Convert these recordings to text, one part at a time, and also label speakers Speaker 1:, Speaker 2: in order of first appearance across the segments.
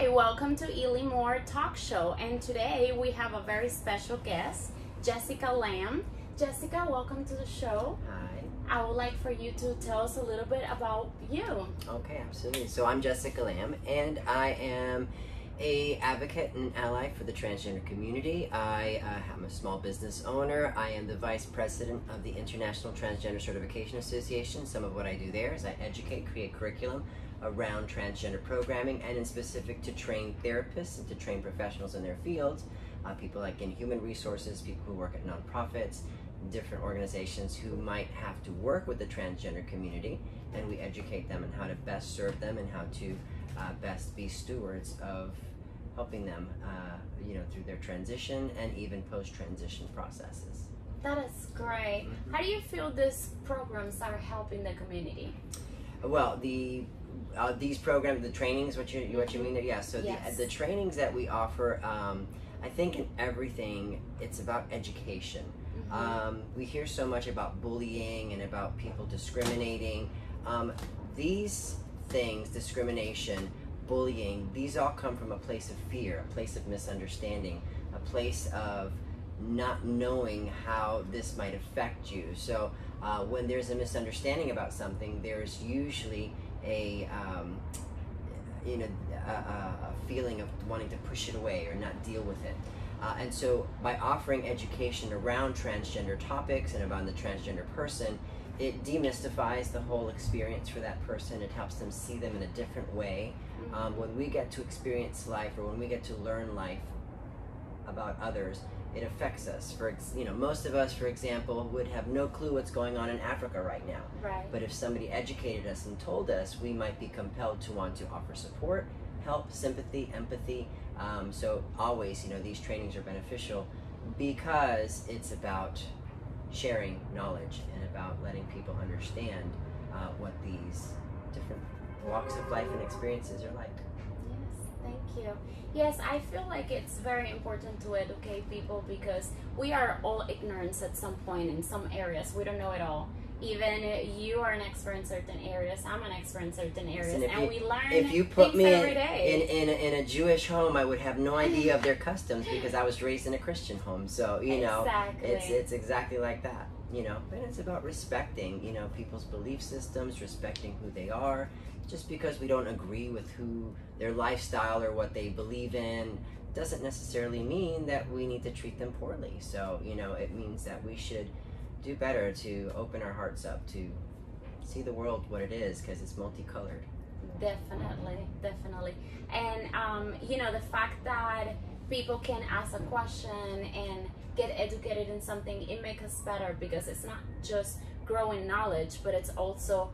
Speaker 1: Hi, welcome to Ely Moore Talk Show, and today we have a very special guest, Jessica Lamb. Jessica, welcome to the show.
Speaker 2: Hi.
Speaker 1: I would like for you to tell us a little bit about you.
Speaker 2: Okay, absolutely. So I'm Jessica Lamb, and I am a advocate and ally for the transgender community. I am a small business owner. I am the vice president of the International Transgender Certification Association. Some of what I do there is I educate, create curriculum around transgender programming, and in specific to train therapists and to train professionals in their fields, people like in human resources, people who work at nonprofits, different organizations who might have to work with the transgender community, and we educate them on how to best serve them and how to best be stewards of helping them through their transition and even post-transition processes.
Speaker 1: That is great. How do you feel these programs are helping the community?
Speaker 2: Well, these programs, the trainings, what you mean? Yeah. So
Speaker 1: yes.
Speaker 2: the trainings that we offer, I think in everything, it's about education. We hear so much about bullying and about people discriminating. These things, discrimination, bullying, these all come from a place of fear, a place of misunderstanding, a place of not knowing how this might affect you. So when there's a misunderstanding about something, there's usually a feeling of wanting to push it away or not deal with it. And so by offering education around transgender topics and about the transgender person, it demystifies the whole experience for that person. It helps them see them in a different way. When we get to experience life, or when we get to learn life about others, it affects us. Most of us, for example, would have no clue what's going on in Africa right now.
Speaker 1: Right.
Speaker 2: But if somebody educated us and told us, we might be compelled to want to offer support, help, sympathy, empathy. So always, these trainings are beneficial because it's about sharing knowledge and about letting people understand what these different walks of life and experiences are like.
Speaker 1: Thank you. Yes, I feel like it's very important to educate people because we are all ignorant at some point in some areas. We don't know it all. Even you are an expert in certain areas, I'm an expert in certain areas, and we learn
Speaker 2: if you put me
Speaker 1: every day.
Speaker 2: in a Jewish home, I would have no idea of their customs because I was raised in a Christian home. So
Speaker 1: Exactly.
Speaker 2: it's exactly like that. But it's about respecting people's belief systems, respecting who they are. Just because we don't agree with who their lifestyle or what they believe in doesn't necessarily mean that we need to treat them poorly. So it means that we should do better to open our hearts up to see the world what it is, because it's multicolored.
Speaker 1: Definitely. And the fact that people can ask a question and get educated in something, it makes us better because it's not just growing knowledge, but it's also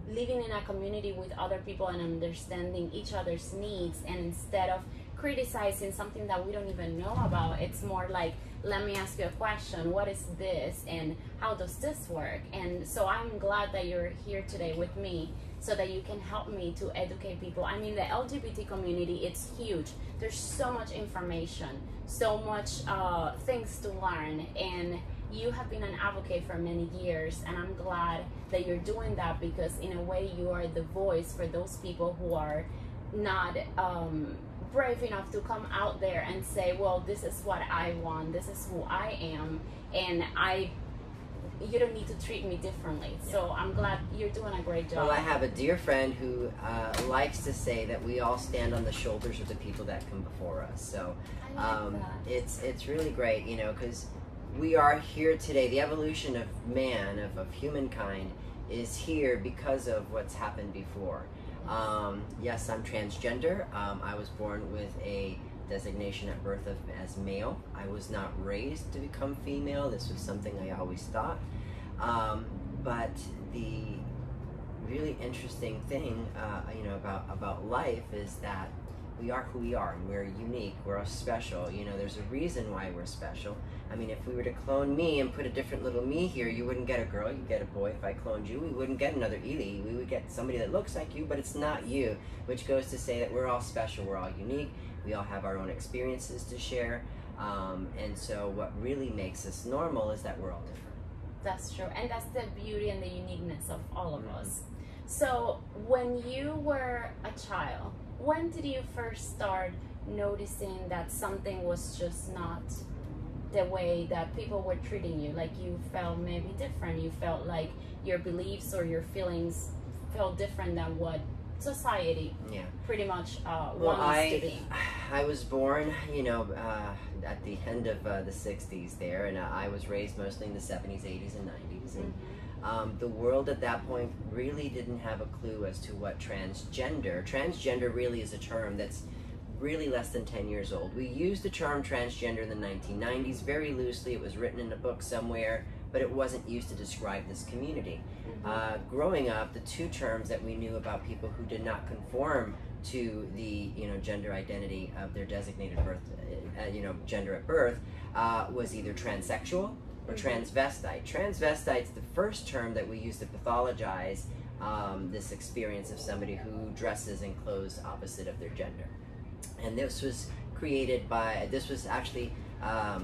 Speaker 1: living in a community with other people and understanding each other's needs. And instead of criticizing something that we don't even know about, it's more like, let me ask you a question. What is this and how does this work? And so I'm glad that you're here today with me so that you can help me to educate people. I mean, the LGBT community, it's huge. There's so much information, so much things to learn, and you have been an advocate for many years, and I'm glad that you're doing that because in a way you are the voice for those people who are not brave enough to come out there and say, well, this is what I want, this is who I am, and you don't need to treat me differently. Yeah. So I'm glad you're doing a great job.
Speaker 2: Well, I have a dear friend who likes to say that we all stand on the shoulders of the people that come before us. So
Speaker 1: I like that.
Speaker 2: It's really great, because we are here today. The evolution of man, of humankind, is here because of what's happened before. Yes, I'm transgender. I was born with a designation at birth as male. I was not raised to become female. This was something I always thought. But the really interesting thing, about life is that we are who we are, and we're unique, we're special. There's a reason why we're special. I mean, if we were to clone me and put a different little me here, you wouldn't get a girl, you'd get a boy. If I cloned you, we wouldn't get another Ely. We would get somebody that looks like you, but it's not you, which goes to say that we're all special, we're all unique, we all have our own experiences to share, and so what really makes us normal is that we're all different.
Speaker 1: That's true, and that's the beauty and the uniqueness of all of us. So when you were a child, when did you first start noticing that something was just not the way that people were treating you? Like you felt maybe different, you felt like your beliefs or your feelings felt different than what society pretty much wants to be.
Speaker 2: I was born, you know, at the end of the 60s there, and I was raised mostly in the 70s, 80s, and 90s. And the world at that point really didn't have a clue as to what transgender really is a term that's really less than 10 years old. We used the term transgender in the 1990s very loosely. It was written in a book somewhere, but it wasn't used to describe this community. Growing up, the two terms that we knew about people who did not conform to the gender identity of their designated birth, gender at birth, was either transsexual or transvestite. Transvestite's the first term that we use to pathologize this experience of somebody who dresses in clothes opposite of their gender. And this was created by, this was actually a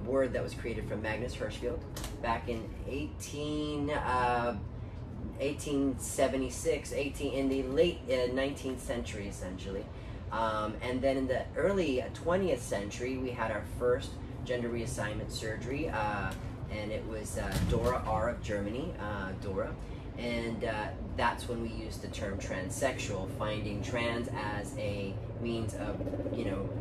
Speaker 2: word that was created from Magnus Hirschfeld back in 1876, in the late 19th century, essentially. And then in the early 20th century, we had our first gender reassignment surgery, and it was Dora R. of Germany, Dora. And that's when we used the term transsexual, finding trans as a means of,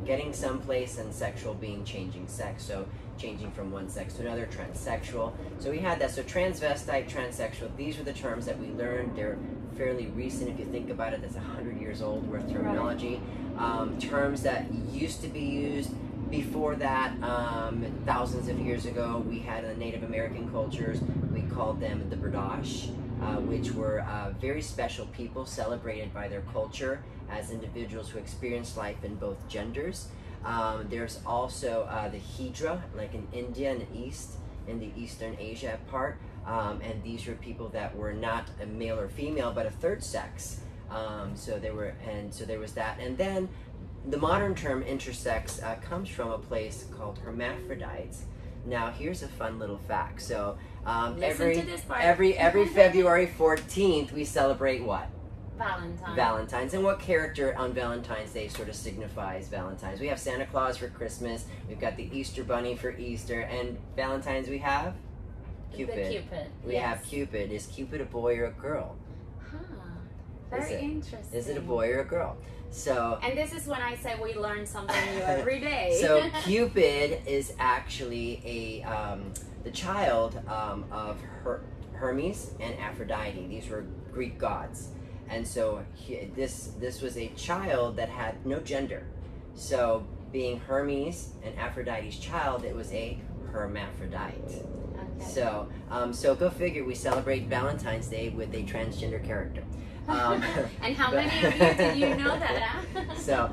Speaker 2: getting someplace, and sexual being changing sex. So changing from one sex to another, transsexual. So we had that. So transvestite, transsexual, these were the terms that we learned. They're fairly recent. If you think about it, that's 100 years old worth terminology. Terms that used to be used before that, thousands of years ago, we had in the Native American cultures, we called them the Berdache, which were very special people celebrated by their culture as individuals who experienced life in both genders. There's also the Hydra, like in India and the East, in the Eastern Asia part, and these were people that were not a male or female, but a third sex. So there was that, and then the modern term intersex comes from a place called hermaphrodites. Now here's a fun little fact. So every February 14th we celebrate what? Valentine's. And what character on Valentine's Day sort of signifies Valentine's? We have Santa Claus for Christmas, we've got the Easter Bunny for Easter, and Valentine's we have? Cupid.
Speaker 1: Cupid.
Speaker 2: We have Cupid. Is Cupid a boy or a girl?
Speaker 1: Huh. Very interesting.
Speaker 2: Is it a boy or a girl? So,
Speaker 1: and this is when I say we learn something new every day.
Speaker 2: So Cupid is actually the child of Hermes and Aphrodite. These were Greek gods, and so this was a child that had no gender. So being Hermes and Aphrodite's child, it was a hermaphrodite. Okay. So so go figure. We celebrate Valentine's Day with a transgender character.
Speaker 1: And how many of you did you know that?
Speaker 2: So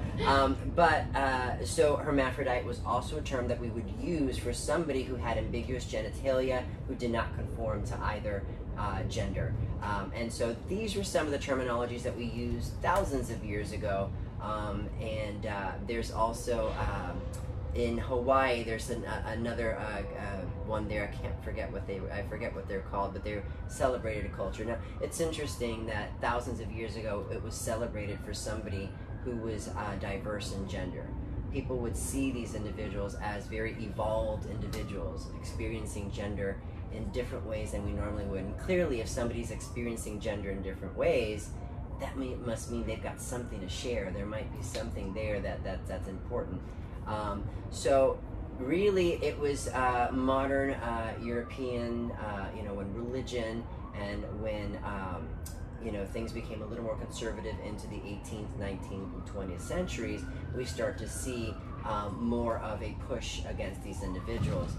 Speaker 2: hermaphrodite was also a term that we would use for somebody who had ambiguous genitalia, who did not conform to either gender. And so these were some of the terminologies that we used thousands of years ago. And there's also in Hawaii, there's another one there. I forget what they're called, but they're celebrated a culture. Now, it's interesting that thousands of years ago, it was celebrated for somebody who was diverse in gender. People would see these individuals as very evolved individuals, experiencing gender in different ways than we normally would. And clearly, if somebody's experiencing gender in different ways, that must mean they've got something to share. There might be something there that's important. So really it was modern European, when religion and when things became a little more conservative into the 18th, 19th, and 20th centuries, we start to see more of a push against these individuals.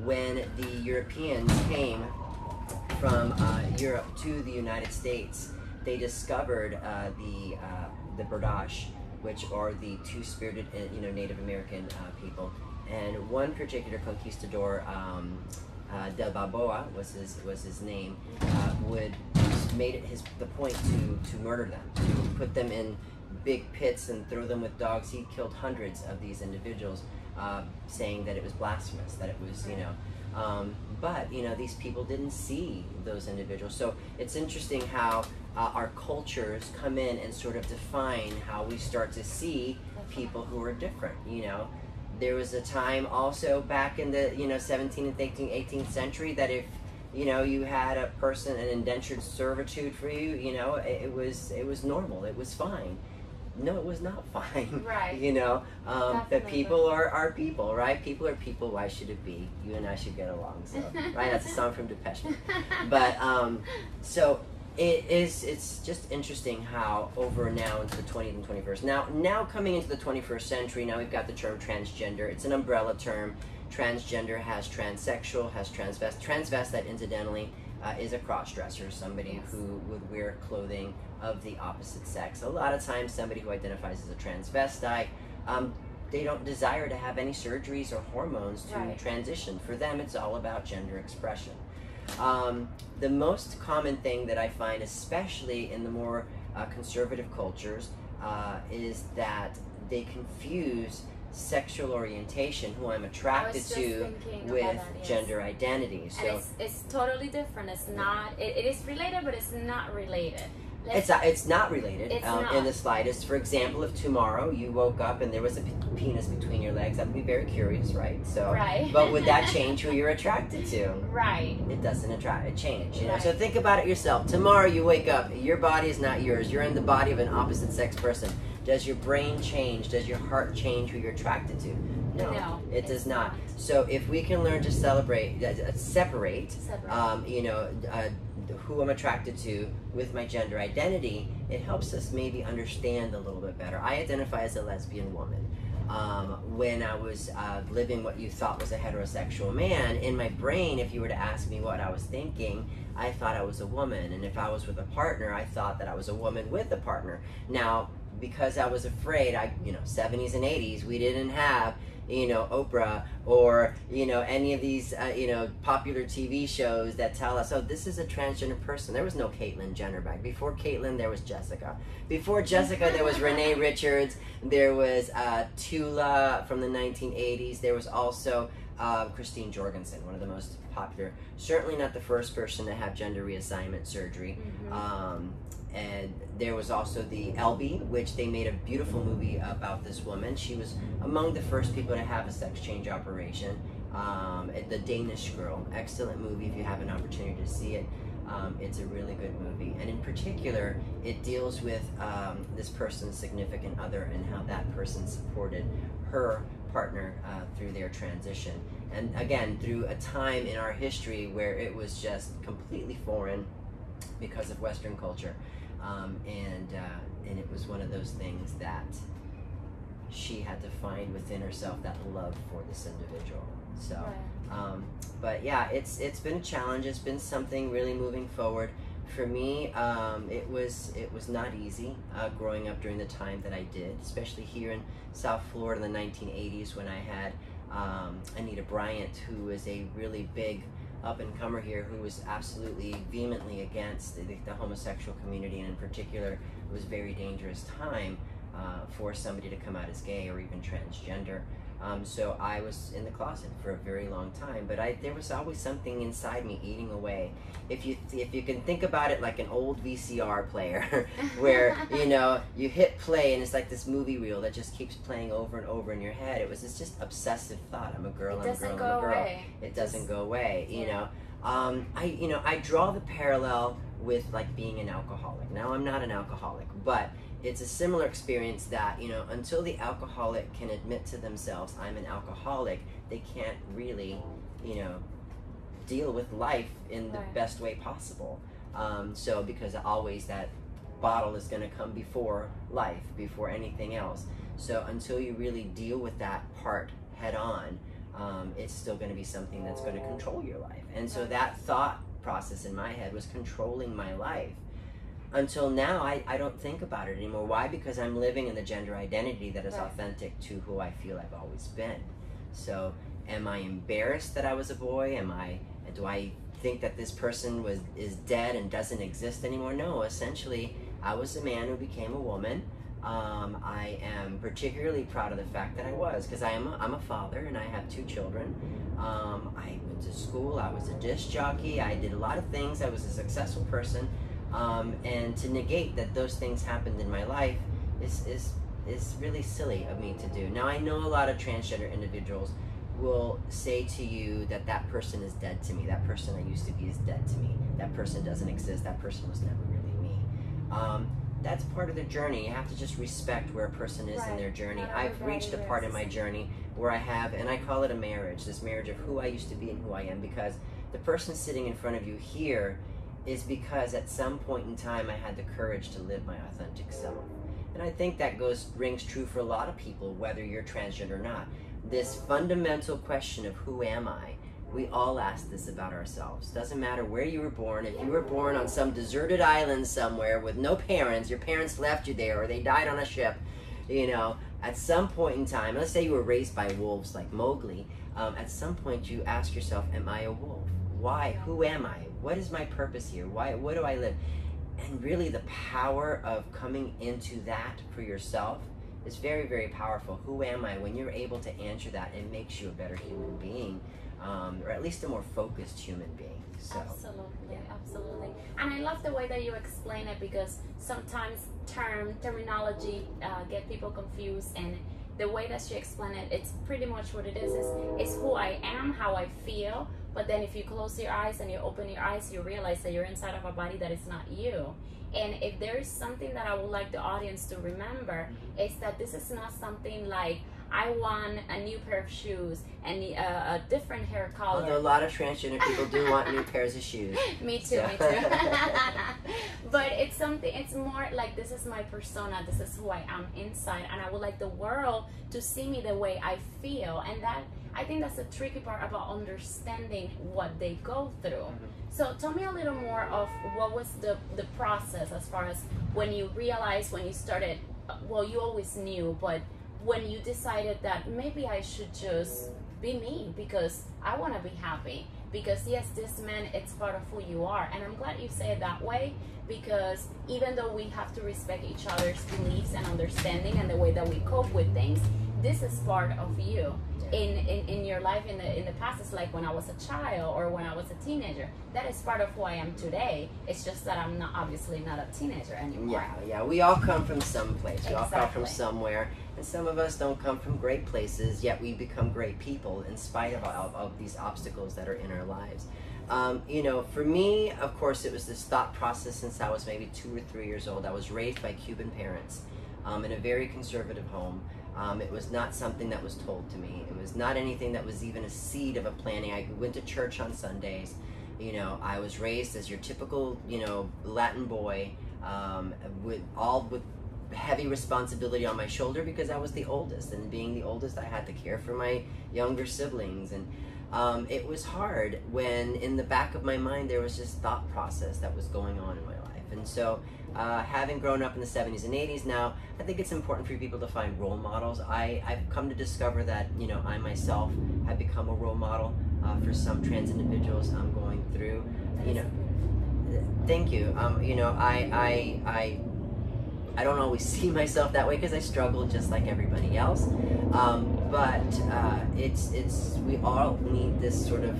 Speaker 2: When the Europeans came from Europe to the United States, they discovered the Berdache, which are the two-spirited, Native American people, and one particular conquistador, Del Balboa was his name, made it the point to murder them, to put them in big pits and throw them with dogs. He killed hundreds of these individuals, saying that it was blasphemous, that it was, but these people didn't see those individuals. So it's interesting how our cultures come in and sort of define how we start to see people who are different. You know, there was a time also back in the 17th, 18th century that if you had a person an indentured servitude for you, it was normal, it was fine. No, it was not fine.
Speaker 1: Right.
Speaker 2: But people are people, right? People are people. Why should it be? You and I should get along. So, right? That's a song from Depeche Mode. But so it's just interesting how over now into the 20th and 21st. Now coming into the 21st century, now we've got the term transgender. It's an umbrella term. Transgender has transsexual, has transvestite. Transvestite, incidentally, is a cross-dresser, somebody who would wear clothing of the opposite sex. A lot of times somebody who identifies as a transvestite, they don't desire to have any surgeries or hormones to transition. For them, it's all about gender expression. The most common thing that I find, especially in the more conservative cultures, is that they confuse sexual orientation, who I'm attracted to, with gender identity. So
Speaker 1: and it's totally different. It's not. It is related, but it's not related.
Speaker 2: It's not related
Speaker 1: not.
Speaker 2: In the slightest. For example, if tomorrow you woke up and there was a penis between your legs, I'd be very curious, right? So, but would that change who you're attracted to?
Speaker 1: Right.
Speaker 2: It doesn't change. So think about it yourself. Tomorrow you wake up, your body is not yours. You're in the body of an opposite sex person. Does your brain change? Does your heart change who you're attracted to? No, it does not. So if we can learn to separate, who I'm attracted to with my gender identity, it helps us maybe understand a little bit better. I identify as a lesbian woman. When I was living what you thought was a heterosexual man, in my brain, if you were to ask me what I was thinking, I thought I was a woman. And if I was with a partner, I thought that I was a woman with a partner. Now, because I was afraid, 70s and 80s, we didn't have, Oprah or, any of these, popular TV shows that tell us, oh, this is a transgender person. There was no Caitlyn Jenner back. Before Caitlyn, there was Jessica. Before Jessica, there was Renee Richards. There was Tula from the 1980s. There was also Christine Jorgensen, one of the most popular. Certainly not the first person to have gender reassignment surgery. And there was also the Elby, which they made a beautiful movie about this woman. She was among the first people to have a sex change operation. The Danish Girl, excellent movie if you have an opportunity to see it. It's a really good movie. And in particular, it deals with this person's significant other and how that person supported her partner through their transition. And again, through a time in our history where it was just completely foreign because of Western culture. And it was one of those things that she had to find within herself, that love for this individual. So, but yeah, it's been a challenge. It's been something really moving forward. For me, it was not easy growing up during the time that I did, especially here in South Florida in the 1980s when I had Anita Bryant, who was a really big up-and-comer here, who was absolutely vehemently against the homosexual community, and in particular, it was a very dangerous time for somebody to come out as gay or even transgender. So I was in the closet for a very long time, but there was always something inside me eating away. If you can think about it like an old VCR player, where you hit play and it's like this movie reel that just keeps playing over and over in your head. It was this just obsessive thought: I'm a girl, I'm a girl, I'm a girl. It doesn't go away. I draw the parallel with like being an alcoholic. Now I'm not an alcoholic, but it's a similar experience that, until the alcoholic can admit to themselves, I'm an alcoholic, they can't really, deal with life in the best way possible. So because always that bottle is going to come before life, before anything else. So until you really deal with that part head on, it's still going to be something that's going to control your life. And so that thought process in my head was controlling my life. Until now, I don't think about it anymore. Why? Because I'm living in the gender identity that is authentic to who I feel I've always been. So, am I embarrassed that I was a boy? Do I think that this person is dead and doesn't exist anymore? No, essentially, I was a man who became a woman. I am particularly proud of the fact that I was, because I'm a father and I have 2 children. I went to school, I was a disc jockey, I did a lot of things, I was a successful person. And to negate that those things happened in my life is really silly of me to do. Now, I know a lot of transgender individuals will say to you that that person is dead to me. That person I used to be is dead to me. That person doesn't exist. That person was never really me. That's part of their journey. You have to just respect where a person is in their journey. I've reached a part in my journey where I have, and I call it a marriage, this marriage of who I used to be and who I am, because the person sitting in front of you here is because at some point in time I had the courage to live my authentic self. And I think that rings true for a lot of people, whether you're transgender or not. This fundamental question of who am I? We all ask this about ourselves. Doesn't matter where you were born. If you were born on some deserted island somewhere with no parents, your parents left you there, or they died on a ship, you know, at some point in time, let's say you were raised by wolves like Mowgli, at some point you ask yourself, am I a wolf? Why? Who am I? What is my purpose here? What do I live? And really the power of coming into that for yourself is very, very powerful. Who am I? When you're able to answer that, it makes you a better human being. Or at least a more focused human being. So,
Speaker 1: absolutely, absolutely. And I love the way that you explain it, because sometimes terminology get people confused, and the way that you explain it, it's pretty much what it is who I am, how I feel. But then if you close your eyes and you open your eyes, you realize that you're inside of a body that is not you. And if there is something that I would like the audience to remember, is that this is not something like, I want a new pair of shoes and a different hair color.
Speaker 2: Although a lot of transgender people do want new pairs of shoes.
Speaker 1: Me too, me too. But it's something, it's more like, this is my persona, this is who I am inside, and I would like the world to see me the way I feel. And that, I think that's the tricky part about understanding what they go through. So tell me a little more of what was the process as far as when you realized, when you started, well, you always knew, but when you decided that maybe I should just be me because I want to be happy. Because yes, this man, it's part of who you are. And I'm glad you say it that way, because even though we have to respect each other's beliefs and understanding and the way that we cope with things, this is part of you. In your life in the past, it's like when I was a child or when I was a teenager. That is part of who I am today. It's just that I'm not, obviously not a teenager anymore.
Speaker 2: Yeah, we all come from some place. We all come from somewhere. And some of us don't come from great places, yet we become great people in spite of these obstacles that are in our lives. You know, for me, of course, it was this thought process since I was maybe 2 or 3 years old. I was raised by Cuban parents in a very conservative home. It was not something that was told to me. It was not anything that was even a seed of a planning. I went to church on Sundays. You know, I was raised as your typical, you know, Latin boy, with heavy responsibility on my shoulder because I was the oldest, and being the oldest, I had to care for my younger siblings, and it was hard when in the back of my mind there was this thought process that was going on in my life. And so having grown up in the 70s and 80s now, I think it's important for people to find role models. I've come to discover that, you know, I myself have become a role model for some trans individuals I'm going through. You know, thank you. You know, I don't always see myself that way because I struggle just like everybody else. But we all need this sort of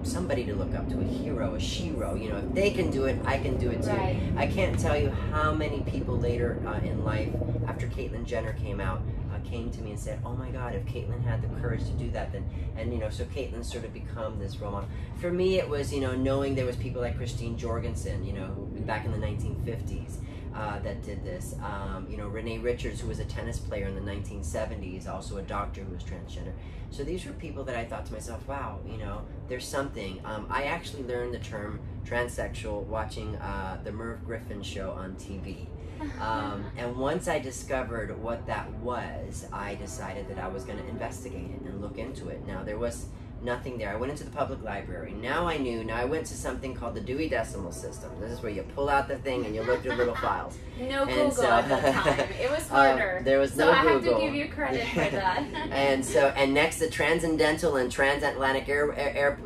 Speaker 2: somebody to look up to, a hero, a shero. You know, if they can do it, I can do it too.
Speaker 1: Right.
Speaker 2: I can't tell you how many people later in life, after Caitlyn Jenner came out, came to me and said, "Oh my God, if Caitlyn had the courage to do that, then," and you know, so Caitlyn sort of become this role model. For me, it was, you know, knowing there was people like Christine Jorgensen, you know, back in the 1950s. That did this. You know, Renee Richards, who was a tennis player in the 1970s, also a doctor who was transgender. So these were people that I thought to myself, wow, you know, there's something. I actually learned the term transsexual watching the Merv Griffin show on TV. And once I discovered what that was, I decided that I was going to investigate it and look into it. Now, there was nothing there. I went into the public library. Now I knew. Now I went to something called the Dewey Decimal System. This is where you pull out the thing and you look through little files.
Speaker 1: No Google at that time. It was harder.
Speaker 2: There was no Google. So
Speaker 1: I have to give you credit for that.
Speaker 2: and next to transcendental and transatlantic air, there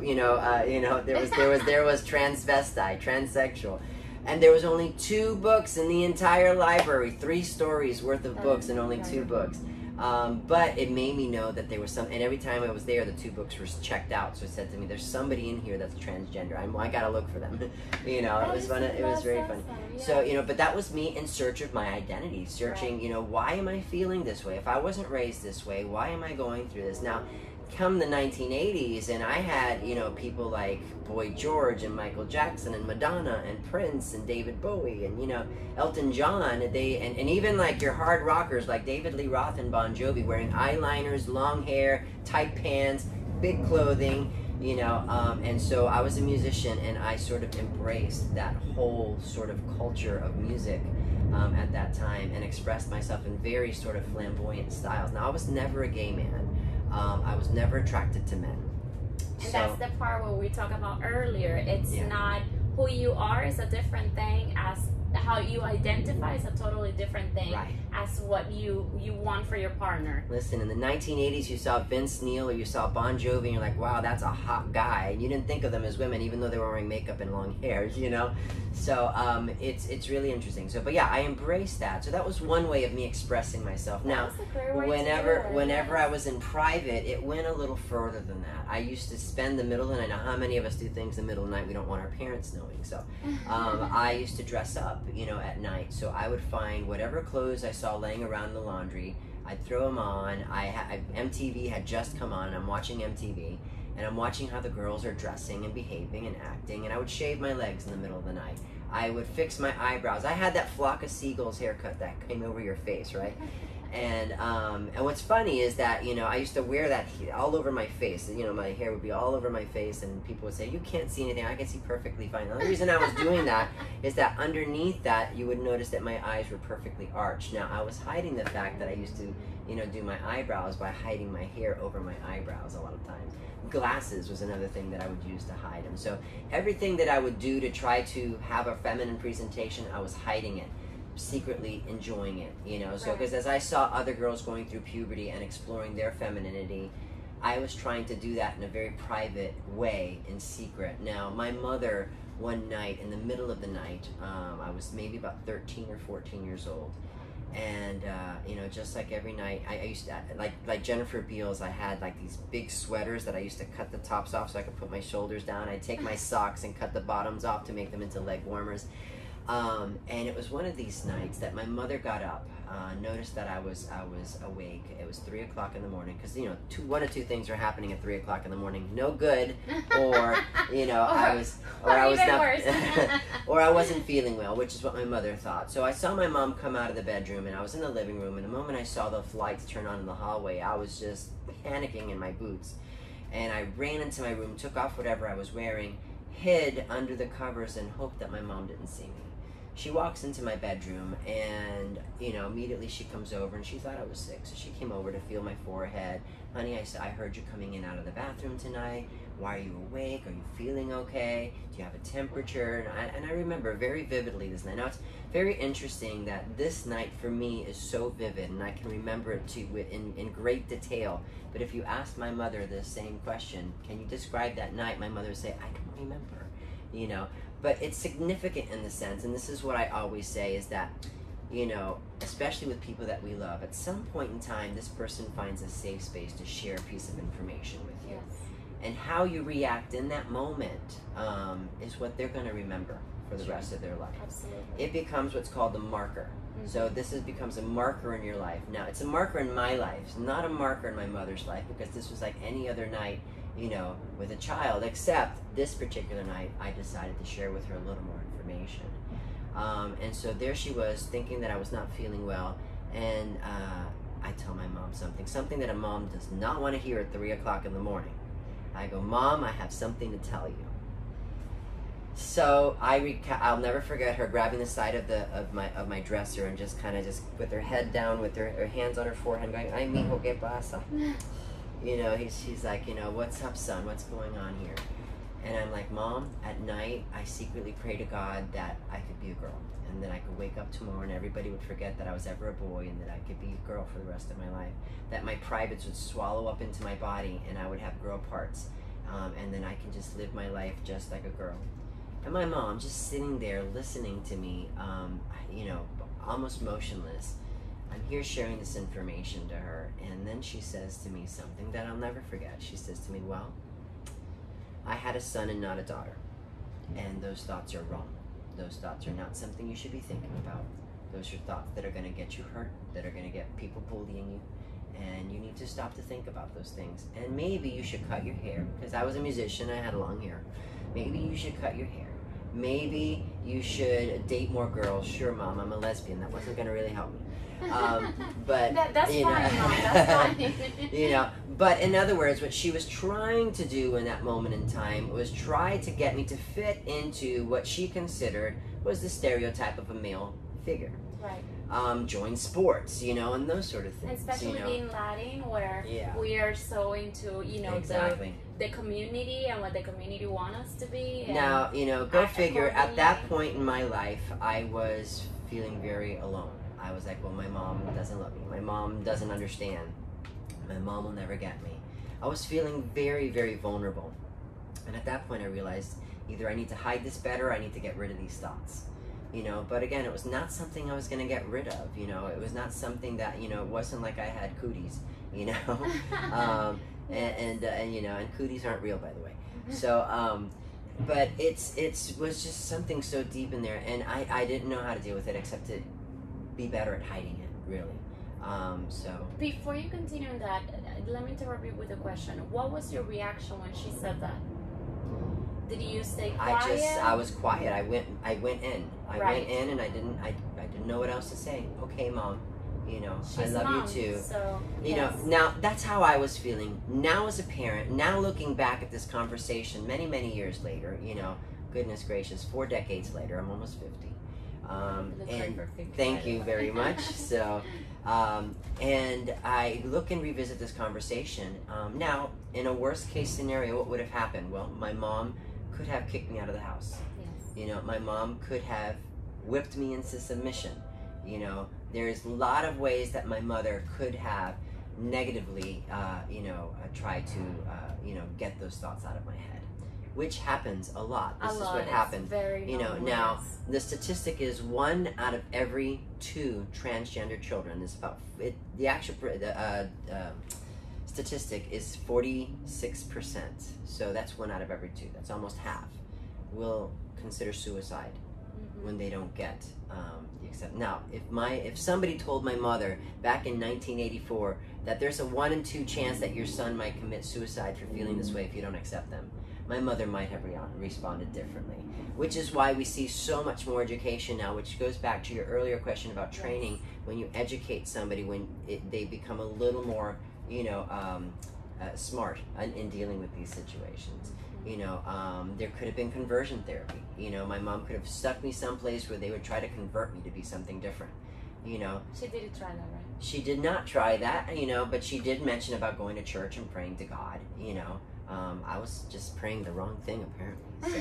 Speaker 2: was transvestite, transsexual. And there was only 2 books in the entire library, 3 stories worth of books and only 2 books. But it made me know that there was some, and every time I was there, the 2 books were checked out. So it said to me, "There's somebody in here that's transgender. I gotta look for them." You know, it was fun. It was very fun.
Speaker 1: Yeah.
Speaker 2: So, you know, but that was me in search of my identity, searching,
Speaker 1: Right.
Speaker 2: you know, why am I feeling this way? If I wasn't raised this way, why am I going through this? Now, come the 1980s, and I had, you know, people like Boy George and Michael Jackson and Madonna and Prince and David Bowie and, you know, Elton John, and even like your hard rockers like David Lee Roth and Bon Jovi wearing eyeliners, long hair, tight pants, big clothing, you know, and so I was a musician, and I sort of embraced that whole sort of culture of music at that time, and expressed myself in very sort of flamboyant styles. Now, I was never a gay man. I was never attracted to men.
Speaker 1: And that's the part where we talked about earlier. It's not who you are is a different thing, as how you identify is a totally different thing,
Speaker 2: Right.
Speaker 1: as what you want for your partner.
Speaker 2: Listen, in the 1980s, you saw Vince Neil or you saw Bon Jovi, and you're like, wow, that's a hot guy. And you didn't think of them as women, even though they were wearing makeup and long hairs, you know? So it's really interesting. So, but yeah, I embraced that. So that was one way of me expressing myself. Now,
Speaker 1: That's a great way
Speaker 2: whenever I was in private, it went a little further than that. I used to spend the middle of the night. Now, how many of us do things in the middle of the night we don't want our parents knowing? So I used to dress up, you know, at night. So I would find whatever clothes I saw laying around in the laundry, I'd throw them on. MTV had just come on, and I'm watching MTV, and I'm watching how the girls are dressing and behaving and acting, and I would shave my legs in the middle of the night. I would fix my eyebrows. I had that flock of seagulls haircut that came over your face, right? And what's funny is that, you know, I used to wear that all over my face. You know, my hair would be all over my face, and people would say, "You can't see anything." I can see perfectly fine. The only reason I was doing that is that underneath that, you would notice that my eyes were perfectly arched. Now, I was hiding the fact that I used to, you know, do my eyebrows by hiding my hair over my eyebrows a lot of times. Glasses was another thing that I would use to hide them. So everything that I would do to try to have a feminine presentation, I was hiding it, secretly enjoying it, you know. So because as I saw other girls going through puberty and exploring their femininity, I was trying to do that in a very private way, in secret. Now, my mother, one night in the middle of the night, I was maybe about 13 or 14 years old, and you know, just like every night, I used to, like Jennifer Beals, I had like these big sweaters that I used to cut the tops off so I could put my shoulders down. I'd take my socks and cut the bottoms off to make them into leg warmers. And it was one of these nights that my mother got up, noticed that I was awake. It was 3 o'clock in the morning, because, you know, one of two things are happening at 3 o'clock in the morning: no good, or, you know, I was not, or I wasn't feeling well, which is what my mother thought. So I saw my mom come out of the bedroom, and I was in the living room, and the moment I saw the lights turn on in the hallway, I was just panicking in my boots, and I ran into my room, took off whatever I was wearing, hid under the covers, and hoped that my mom didn't see me. She walks into my bedroom, and, you know, immediately she comes over, and she thought I was sick, so she came over to feel my forehead. "Honey," I heard you coming in out of the bathroom tonight. Why are you awake? Are you feeling okay? Do you have a temperature? And I remember very vividly this night. Now, it's very interesting that this night for me is so vivid, and I can remember it too in great detail. But if you asked my mother the same question, "Can you describe that night?" my mother would say, "I don't remember," you know. But it's significant in the sense, and this is what I always say, is that, you know, especially with people that we love, at some point in time, this person finds a safe space to share a piece of information with you.
Speaker 1: Yes.
Speaker 2: And how you react in that moment is what they're going to remember for the rest of their life.
Speaker 1: Absolutely.
Speaker 2: It becomes what's called the marker.
Speaker 1: Mm-hmm.
Speaker 2: So this becomes a marker in your life. Now, it's a marker in my life. It's not a marker in my mother's life, because this was like any other night, you know, with a child, except this particular night, I decided to share with her a little more information. And so there she was, thinking that I was not feeling well, and I tell my mom something that a mom does not want to hear at 3 o'clock in the morning. I go, "Mom, I have something to tell you." So I'll never forget her grabbing the side of my dresser, and just kind of just with her head down, with her hands on her forehead, going, "Ay, mijo, ¿qué pasa?" You know, she's like, you know, "What's up, son? What's going on here?" And I'm like, "Mom, at night, I secretly pray to God that I could be a girl, and that I could wake up tomorrow and everybody would forget that I was ever a boy, and that I could be a girl for the rest of my life. That my privates would swallow up into my body, and I would have girl parts, and then I can just live my life just like a girl." And my mom just sitting there listening to me, you know, almost motionless. I'm here sharing this information to her. And then she says to me something that I'll never forget. She says to me, well, I had a son and not a daughter. And those thoughts are wrong. Those thoughts are not something you should be thinking about. Those are thoughts that are going to get you hurt, that are going to get people bullying you. And you need to stop to think about those things. And maybe you should cut your hair. Because I was a musician, I had long hair. Maybe you should cut your hair. Maybe you should date more girls. Sure, Mom, I'm a lesbian. That wasn't going to really help me. But
Speaker 1: that's fine, Mom. That's fine.
Speaker 2: You know, but in other words, what she was trying to do in that moment in time was try to get me to fit into what she considered was the stereotype of a male figure.
Speaker 1: Right.
Speaker 2: Join sports, you know, and those sort of things.
Speaker 1: Especially
Speaker 2: you know?
Speaker 1: being Latin, where
Speaker 2: Yeah.
Speaker 1: we are so into, you know,
Speaker 2: Exactly.
Speaker 1: the community and what the community want us to be.
Speaker 2: Now, you know, go figure, at that
Speaker 1: accordingly.
Speaker 2: point in my life, I was feeling very alone. I was like, well, my mom doesn't love me. My mom doesn't understand. My mom will never get me. I was feeling very, very vulnerable. And at that point, I realized either I need to hide this better or I need to get rid of these thoughts. You know, but again, it was not something I was going to get rid of. You know, it was not something that, you know, it wasn't like I had cooties, you know. And you know, and cooties aren't real, by the way. So, but it was just something so deep in there, and I didn't know how to deal with it except to be better at hiding it, really. So
Speaker 1: Before you continue on that, let me interrupt you with a question. What was your reaction when she said that? Did you stay quiet?
Speaker 2: I was quiet. I went in. I
Speaker 1: Right.
Speaker 2: went in, and I didn't know what else to say. Okay, Mom, you know,
Speaker 1: She's
Speaker 2: I love
Speaker 1: Mom,
Speaker 2: you too.
Speaker 1: So,
Speaker 2: You
Speaker 1: yes.
Speaker 2: know, now that's how I was feeling. Now as a parent, now looking back at this conversation many, many years later, you know, goodness gracious, 4 decades later, I'm almost 50. And thank you very much. So, and I look and revisit this conversation. Now, in a worst case scenario, what would have happened? Well, my mom could have kicked me out of the house.
Speaker 1: Yes.
Speaker 2: You know, my mom could have whipped me into submission. You know, there's a lot of ways that my mother could have negatively, tried to, get those thoughts out of my head, which happens a lot. This is what happens. You know, now the statistic is 1 out of every 2 transgender children is about it. The actual statistic is 46%. So that's 1 out of every 2. That's almost half. Will consider suicide when they don't get the accept. Now, if somebody told my mother back in 1984 that there's a 1 in 2 chance that your son might commit suicide for feeling this way if you don't accept them, my mother might have responded differently. Which is why we see so much more education now, which goes back to your earlier question about training. Yes. When you educate somebody, when they become a little more, smart in dealing with these situations. You know, there could have been conversion therapy. You know, my mom could have stuck me someplace where they would try to convert me to be something different. You know,
Speaker 1: she didn't try that, right?
Speaker 2: She did not try that, you know, but she did mention about going to church and praying to God. You know, I was just praying the wrong thing apparently. So.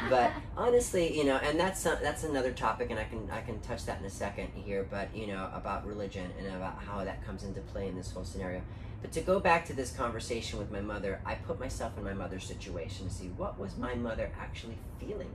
Speaker 2: But honestly, you know, and that's another topic, and I can touch that in a second here. But you know, about religion and about how that comes into play in this whole scenario. But to go back to this conversation with my mother, I put myself in my mother's situation to see what was my mother actually feeling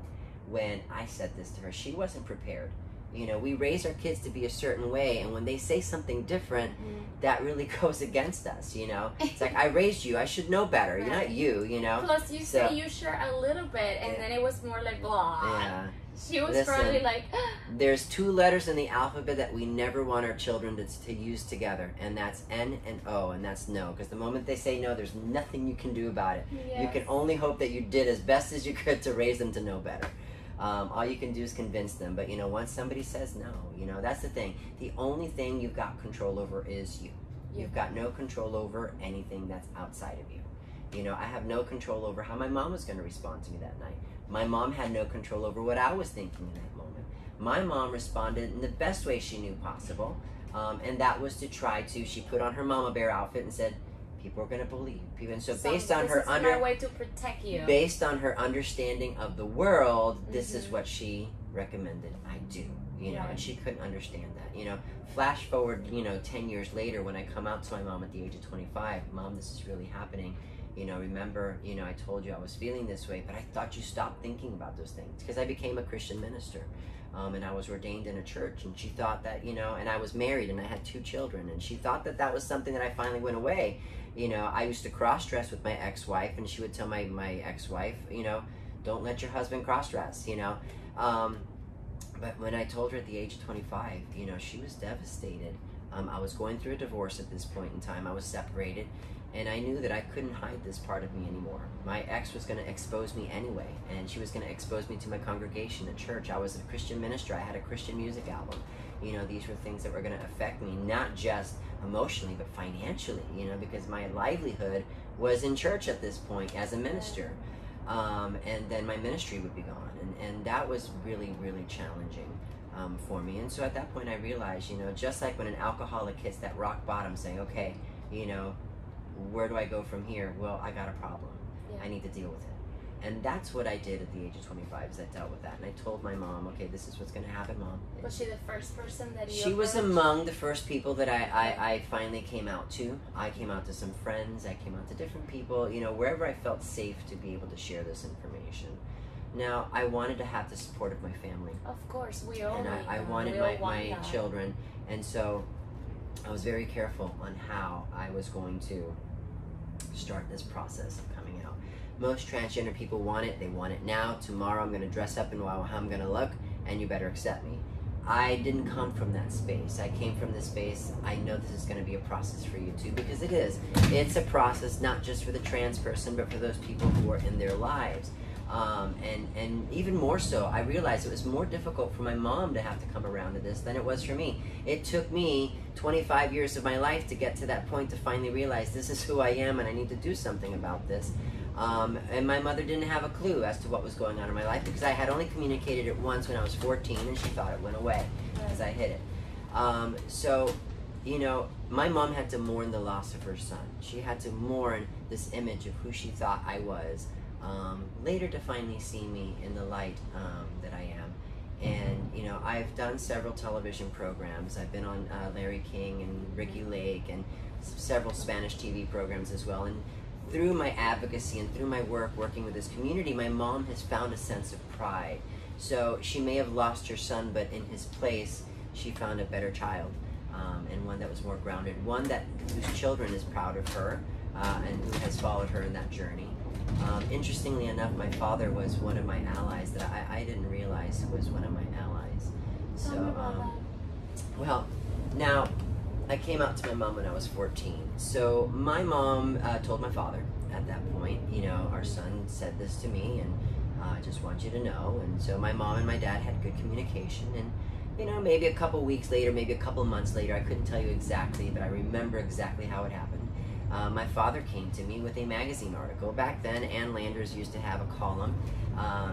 Speaker 2: when I said this to her. She wasn't prepared. You know, we raise our kids to be a certain way, and when they say something different, that really goes against us, you know? It's like, I raised you, I should know better,
Speaker 1: right.
Speaker 2: Not you know?
Speaker 1: Plus, you say you share a little bit, and then it was more like, blah.
Speaker 2: Yeah.
Speaker 1: She was probably like...
Speaker 2: There's 2 letters in the alphabet that we never want our children to use together, and that's N and O, and that's no. Because the moment they say no, there's nothing you can do about it.
Speaker 1: Yes.
Speaker 2: You can only hope that you did as best as you could to raise them to know better. All you can do is convince them. But, you know, once somebody says no, you know, that's the thing. The only thing you've got control over is you. You've got no control over anything that's outside of you. You know, I have no control over how my mom was going to respond to me that night. My mom had no control over what I was thinking in that moment. My mom responded in the best way she knew possible. And that was to try to, she put on her mama bear outfit and said, people are going to believe people. And so based on her
Speaker 1: way to protect you.
Speaker 2: Based on her understanding of the world, this is what she recommended I do. You know, and she couldn't understand that. You know, flash forward, 10 years later when I come out to my mom at the age of 25, Mom, this is really happening. You know, remember, I told you I was feeling this way, but I thought you stopped thinking about those things because I became a Christian minister. and I was ordained in a church, and she thought that, you know, and I was married and I had 2 children, and she thought that that was something that I finally went away. You know, I used to cross-dress with my ex-wife, and she would tell my ex-wife, you know, don't let your husband cross-dress, you know. But when I told her at the age of 25, you know, she was devastated. I was going through a divorce at this point in time. I was separated, and I knew that I couldn't hide this part of me anymore. My ex was going to expose me anyway, and she was going to expose me to my congregation at church. I was a Christian minister. I had a Christian music album. You know, these were things that were going to affect me, not just emotionally, but financially, you know, because my livelihood was in church at this point as a minister. And then my ministry would be gone. And that was really, really challenging for me. And so at that point I realized, you know, just like when an alcoholic hits that rock bottom saying, okay, you know, where do I go from here? Well, I got a problem. I need to deal with it. And that's what I did at the age of 25, is I dealt with that. And I told my mom, okay, this is what's going to happen, Mom.
Speaker 1: Was she the first person that you
Speaker 2: She was
Speaker 1: approached?
Speaker 2: among the first people that I finally came out to. I came out to some friends. I came out to different people, you know, wherever I felt safe to be able to share this information. Now, I wanted to have the support of my family.
Speaker 1: Of course, we all
Speaker 2: And
Speaker 1: need
Speaker 2: I
Speaker 1: that.
Speaker 2: wanted
Speaker 1: We all want
Speaker 2: my
Speaker 1: that.
Speaker 2: children. And so I was very careful on how I was going to start this process of coming out. Most transgender people want it. They want it now. Tomorrow I'm going to dress up in how I'm going to look, and you better accept me. I didn't come from that space. I came from this space. I know this is going to be a process for you too, because it is. It's a process not just for the trans person, but for those people who are in their lives. And even more so, I realized it was more difficult for my mom to have to come around to this than it was for me. It took me 25 years of my life to get to that point to finally realize this is who I am and I need to do something about this. And my mother didn't have a clue as to what was going on in my life, because I had only communicated it once when I was 14, and she thought it went away because I hid it. So, you know, my mom had to mourn the loss of her son. She had to mourn this image of who she thought I was. Later to finally see me in the light that I am. And, you know, I've done several television programs. I've been on Larry King and Ricky Lake and several Spanish TV programs as well. And through my advocacy and through my work working with this community, my mom has found a sense of pride. So she may have lost her son, but in his place, she found a better child, and one that was more grounded, one that whose children is proud of her, and who has followed her in that journey. Interestingly enough, my father was one of my allies that I didn't realize was one of my allies. So, well, now, I came out to my mom when I was 14. So my mom told my father at that point, you know, our son said this to me, and I just want you to know. And so my mom and my dad had good communication, and, you know, maybe a couple weeks later, maybe a couple months later, I couldn't tell you exactly, but I remember exactly how it happened. My father came to me with a magazine article. Back then, Ann Landers used to have a column,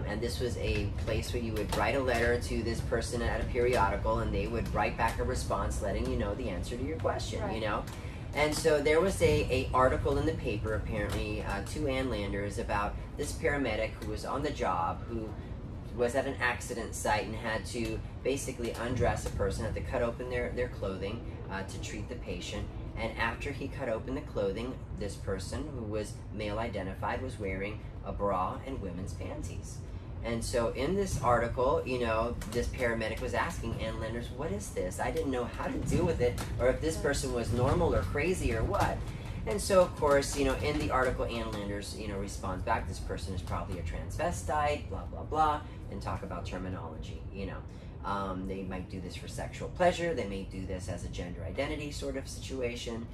Speaker 2: and this was a place where you would write a letter to this person at a periodical, and they would write back a response letting you know the answer to your question, you know? And so there was a article in the paper, apparently, to Ann Landers about this paramedic who was on the job, who was at an accident site and had to basically undress a person, had to cut open their clothing to treat the patient. And after he cut open the clothing, this person, who was male identified, was wearing a bra and women's panties. And so in this article, you know, this paramedic was asking Ann Landers, what is this? I didn't know how to deal with it, or if this person was normal or crazy or what. And so, of course, you know, in the article, Ann Landers, you know, responds back, this person is probably a transvestite, blah, blah, blah, and talk about terminology, you know. They might do this for sexual pleasure. They may do this as a gender identity sort of situation.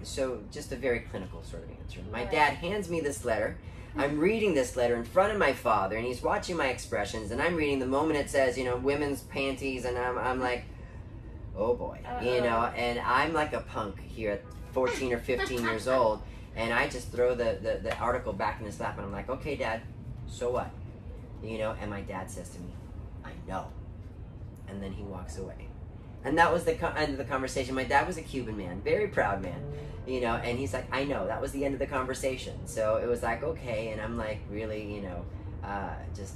Speaker 2: So just a very clinical sort of answer. My dad hands me this letter. I'm reading this letter in front of my father, and he's watching my expressions, and I'm reading the moment it says, you know, women's panties, and I'm like, oh boy, you know, and I'm like a punk here at 14 or 15 years old, and I just throw the article back in his lap, and I'm like, okay, Dad, so what? You know, and my dad says to me, I know. And then he walks away. And that was the end of the conversation. My dad was a Cuban man, very proud man, you know, and he's like, I know. That was the end of the conversation. So it was like, okay, and I'm like really, you know, just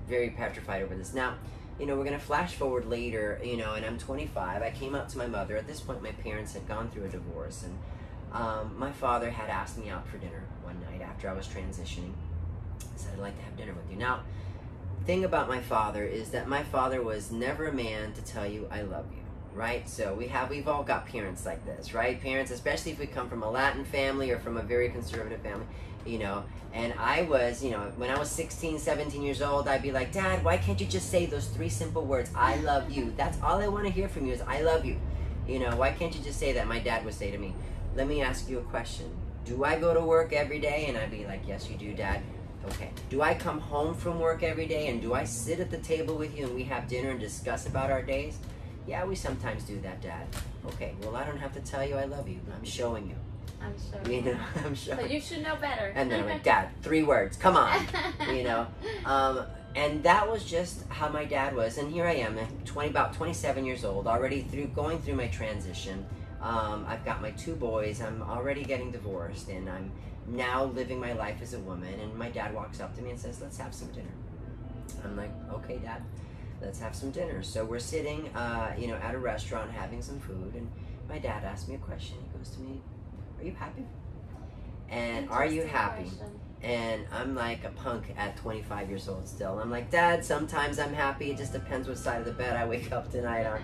Speaker 2: very petrified over this. Now, you know, we're going to flash forward later, you know, and I'm 25. I came out to my mother. At this point, my parents had gone through a divorce, and my father had asked me out for dinner one night after I was transitioning. He said, I'd like to have dinner with you. Now, thing about my father is that my father was never a man to tell you I love you, right? So we've all got parents like this, right? Parents, especially if we come from a Latin family or from a very conservative family, you know. And I was, you know, when I was 16, 17 years old, I'd be like, Dad, why can't you just say those 3 simple words, I love you? That's all I want to hear from you is I love you. You know, why can't you just say that? My dad would say to me, let me ask you a question. Do I go to work every day? And I'd be like, yes, you do, Dad. Okay. Do I come home from work every day and do I sit at the table with you and we have dinner and discuss about our days? Yeah, we sometimes do that, Dad. Okay, well, I don't have to tell you I love you. I'm showing you.
Speaker 1: I'm showing
Speaker 2: you. Know, I'm showing.
Speaker 1: But you should know better.
Speaker 2: And then I'm like, Dad, 3 words, come on. You know, and that was just how my dad was. And here I am, about 27 years old, already going through my transition. I've got my 2 boys. I'm already getting divorced, and I'm now living my life as a woman. And my dad walks up to me and says, let's have some dinner. I'm like, okay, Dad, let's have some dinner. So we're sitting, you know, at a restaurant having some food, and my dad asked me a question. He goes to me, are you happy? And are you happy? And I'm like a punk at 25 years old still. I'm like, Dad, sometimes I'm happy. It just depends what side of the bed I wake up tonight on.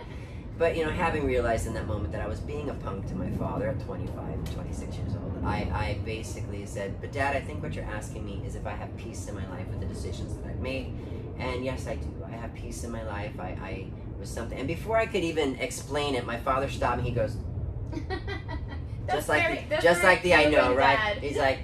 Speaker 2: But, you know, having realized in that moment that I was being a punk to my father at 25, 26 years old, I basically said, but Dad, I think what you're asking me is if I have peace in my life with the decisions that I've made. And yes, I do. I have peace in my life. I was something. And before I could even explain it, my father stopped me. He goes, just like the I know, right?
Speaker 1: Dad.
Speaker 2: He's like,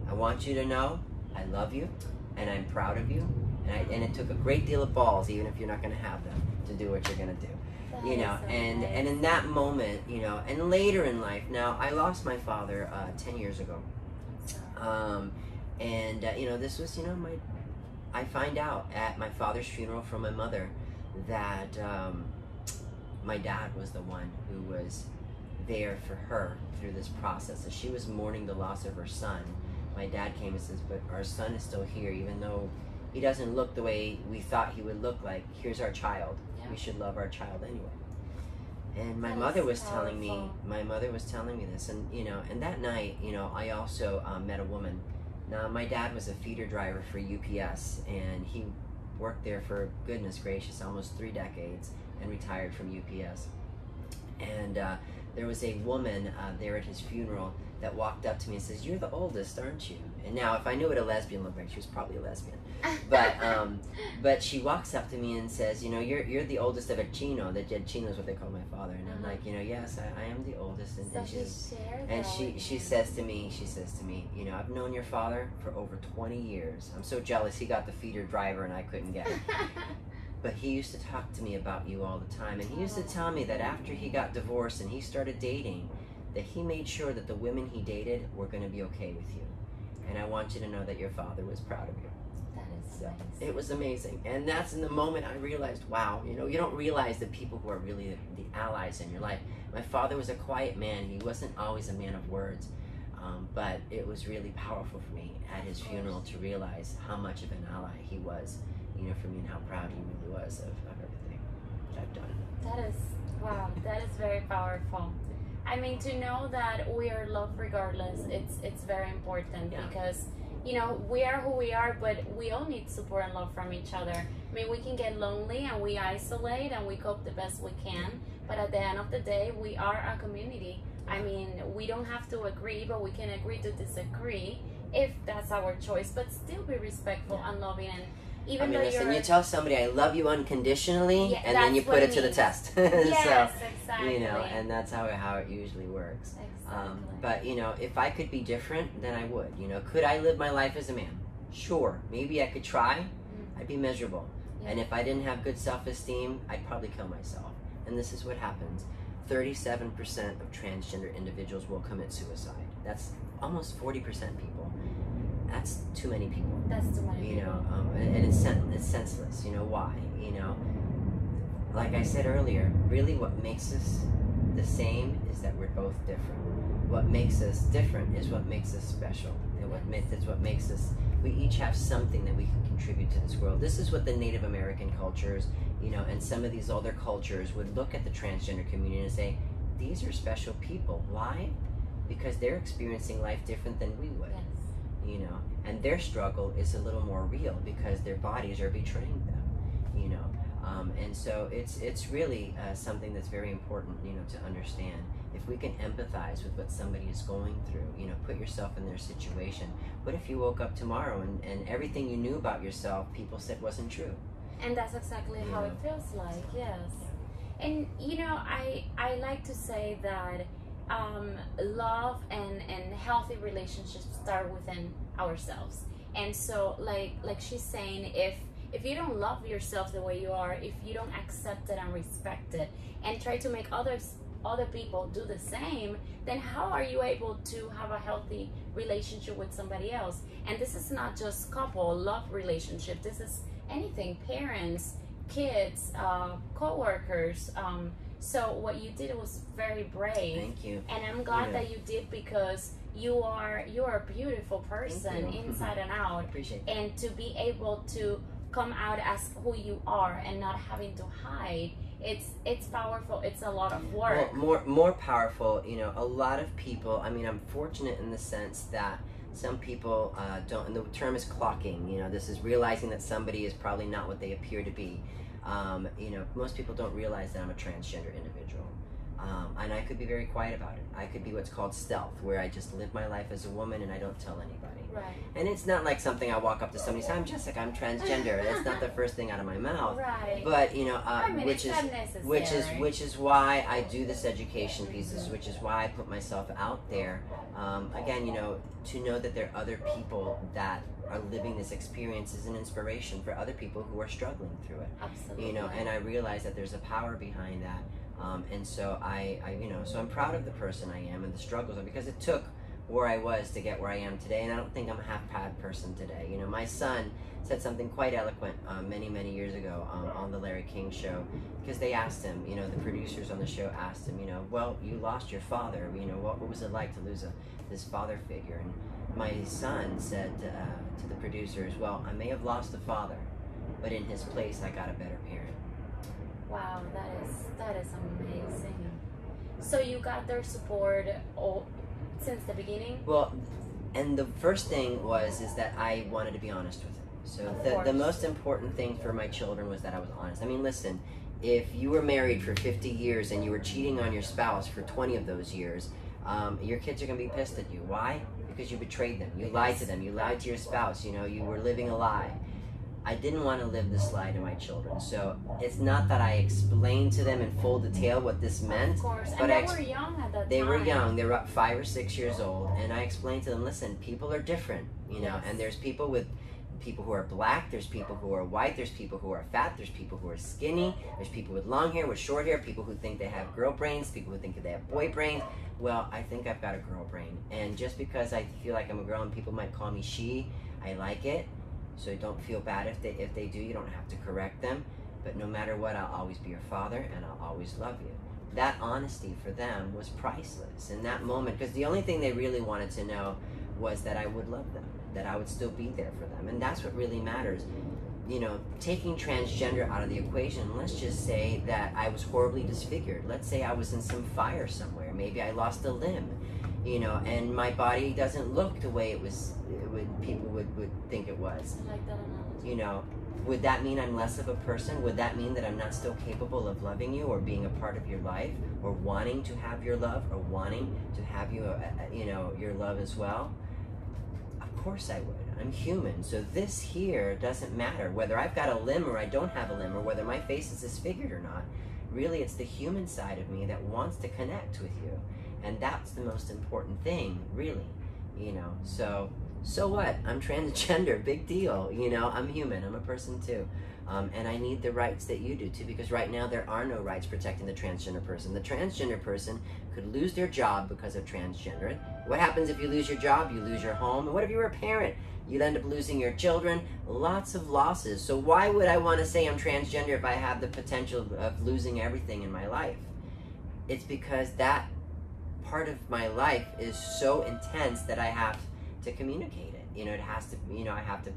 Speaker 2: I want you to know I love you and I'm proud of you. And it took a great deal of balls, even if you're not going to have them, to do what you're going to do.
Speaker 1: That
Speaker 2: you know,
Speaker 1: so
Speaker 2: and
Speaker 1: nice.
Speaker 2: And in that moment, you know, and later in life, now I lost my father 10 years ago. You know, this was, you know, I find out at my father's funeral from my mother that my dad was the one who was there for her through this process. As she was mourning the loss of her son, my dad came and says, but our son is still here, even though he doesn't look the way we thought he would look like. Here's our child. Yeah. We should love our child anyway. And my mother was telling me this, and you know, and that night, you know, I also met a woman. Now, my dad was a feeder driver for UPS, and he worked there for, goodness gracious, almost 3 decades, and retired from UPS. And there was a woman there at his funeral that walked up to me and says, "You're the oldest, aren't you?" And now, if I knew what a lesbian looked like, she was probably a lesbian. But she walks up to me and says, "You know, you're the oldest of a Chino." The Chino is what they call my father. And I'm like, you know, yes, I am the oldest. And she says to me, you know, I've known your father for over 20 years. I'm so jealous he got the feeder driver and I couldn't get it. But he used to talk to me about you all the time. And he used to tell me that after he got divorced and he started dating, that he made sure that the women he dated were going to be okay with you. And I want you to know that your father was proud of you.
Speaker 1: That is
Speaker 2: so
Speaker 1: amazing.
Speaker 2: It was amazing. And that's in the moment I realized, wow, you know, you don't realize the people who are really the allies in your life. My father was a quiet man. He wasn't always a man of words. But it was really powerful for me at his funeral to realize how much of an ally he was, you know, for me, and how proud he really was of everything that I've done.
Speaker 1: That is, wow, that is very powerful. I mean, to know that we are loved regardless, it's very important. Yeah. Because, you know, we are who we are, but we all need support and love from each other. I mean, we can get lonely and we isolate and we cope the best we can, but at the end of the day, we are a community. I mean, we don't have to agree, but we can agree to disagree if that's our choice, but still be respectful and loving. And even though
Speaker 2: you tell somebody I love you unconditionally, yeah, and then you put it to the test.
Speaker 1: Yes, exactly.
Speaker 2: You know, and that's how it usually works.
Speaker 1: Exactly.
Speaker 2: But you know, if I could be different, then I would. You know, could I live my life as a man? Sure, maybe I could try. Mm-hmm. I'd be miserable, and if I didn't have good self-esteem, I'd probably kill myself. And this is what happens: 37% of transgender individuals will commit suicide. That's almost 40% people. That's too many people.
Speaker 1: That's too many people.
Speaker 2: You know, and it's senseless. You know why? You know, like I said earlier, really what makes us the same is that we're both different. What makes us different is what makes us special. And what makes us, we each have something that we can contribute to this world. This is what the Native American cultures, you know, and some of these other cultures would look at the transgender community and say, these are special people. Why? Because they're experiencing life different than we would.
Speaker 1: Yes.
Speaker 2: you know, and their struggle is a little more real because their bodies are betraying them, you know. And so it's really something that's very important, you know, to understand. If we can empathize with what somebody is going through, you know, put yourself in their situation. What if you woke up tomorrow and everything you knew about yourself, people said wasn't true?
Speaker 1: And that's exactly how it feels like, yes. And, you know, I like to say that love and healthy relationships start within ourselves. And so, like she's saying, if you don't love yourself the way you are, if you don't accept it and respect it, and try to make other people do the same, then how are you able to have a healthy relationship with somebody else? And this is not just couple love relationship. This is anything, parents, kids, co-workers. So what you did was very brave.
Speaker 2: Thank you.
Speaker 1: And I'm glad that you did, because you are a beautiful person inside and out.
Speaker 2: Appreciate that.
Speaker 1: And to be able to come out as who you are and not having to hide, it's powerful. It's a lot of work.
Speaker 2: Well, more powerful, you know. A lot of people, I mean, I'm fortunate in the sense that some people don't, and the term is clocking, you know. This is realizing that somebody is probably not what they appear to be. You know, most people don't realize that I'm a transgender individual. And I could be very quiet about it. I could be what's called stealth, where I just live my life as a woman and I don't tell anybody.
Speaker 1: Right.
Speaker 2: And it's not like something I walk up to somebody and say, I'm Jessica, I'm transgender. That's not the first thing out of my mouth.
Speaker 1: Right.
Speaker 2: But, you know,
Speaker 1: I mean,
Speaker 2: which is why I do this education pieces, which is why I put myself out there. Again, you know, to know that there are other people that are living this experience is an inspiration for other people who are struggling through it.
Speaker 1: Absolutely.
Speaker 2: You know, and I realize that there's a power behind that. And so I, you know, so I'm proud of the person I am and the struggles, because it took where I was to get where I am today, and I don't think I'm a half-bad person today. You know, my son said something quite eloquent many years ago on the Larry King show, because they asked him, you know, the producers on the show asked him, you know, well, you lost your father, you know, what was it like to lose this father figure? And my son said to the producers, well, I may have lost a father, but in his place I got a better parent.
Speaker 1: Wow, that is amazing. So you got their support since the beginning?
Speaker 2: Well, and the first thing is that I wanted to be honest with him. So the most important thing for my children was that I was honest. I mean, listen, if you were married for 50 years and you were cheating on your spouse for 20 of those years, your kids are going to be pissed at you. Why? Because you betrayed them. You lied to them. You lied to your spouse. You know, you were living a lie. I didn't want to live this lie to my children. So it's not that I explained to them in full detail what this meant.
Speaker 1: Of course,
Speaker 2: but
Speaker 1: and they were young at that time.
Speaker 2: They were young. They were up 5 or 6 years old. And I explained to them, listen, people are different, you know, and there's people who are black, there's people who are white, there's people who are fat, there's people who are skinny, there's people with long hair, with short hair, people who think they have girl brains, people who think they have boy brains. Well, I think I've got a girl brain. And just because I feel like I'm a girl and people might call me she, I like it. So don't feel bad if they do. You don't have to correct them. But no matter what, I'll always be your father and I'll always love you. That honesty for them was priceless in that moment, because the only thing they really wanted to know was that I would love them, that I would still be there for them. And that's what really matters. You know, taking transgender out of the equation, let's just say that I was horribly disfigured. Let's say I was in some fire somewhere. Maybe I lost a limb, you know, and my body doesn't look the way people would think it was.
Speaker 1: I like that analogy.
Speaker 2: You know, would that mean I'm less of a person? Would that mean that I'm not still capable of loving you or being a part of your life or wanting to have your love or wanting to have you, you know, your love as well? Of course I would. I'm human. So this here doesn't matter whether I've got a limb or I don't have a limb or whether my face is disfigured or not. Really, it's the human side of me that wants to connect with you. And that's the most important thing, really, you know. So what? I'm transgender, big deal, you know. I'm human, I'm a person too. And I need the rights that you do too, because right now there are no rights protecting the transgender person. The transgender person could lose their job because of transgender. What happens if you lose your job? You lose your home. And what if you were a parent? You'd end up losing your children. Lots of losses. So why would I want to say I'm transgender if I have the potential of losing everything in my life? It's because that part of my life is so intense that I have to communicate it. You know, it has to, you know, I have to,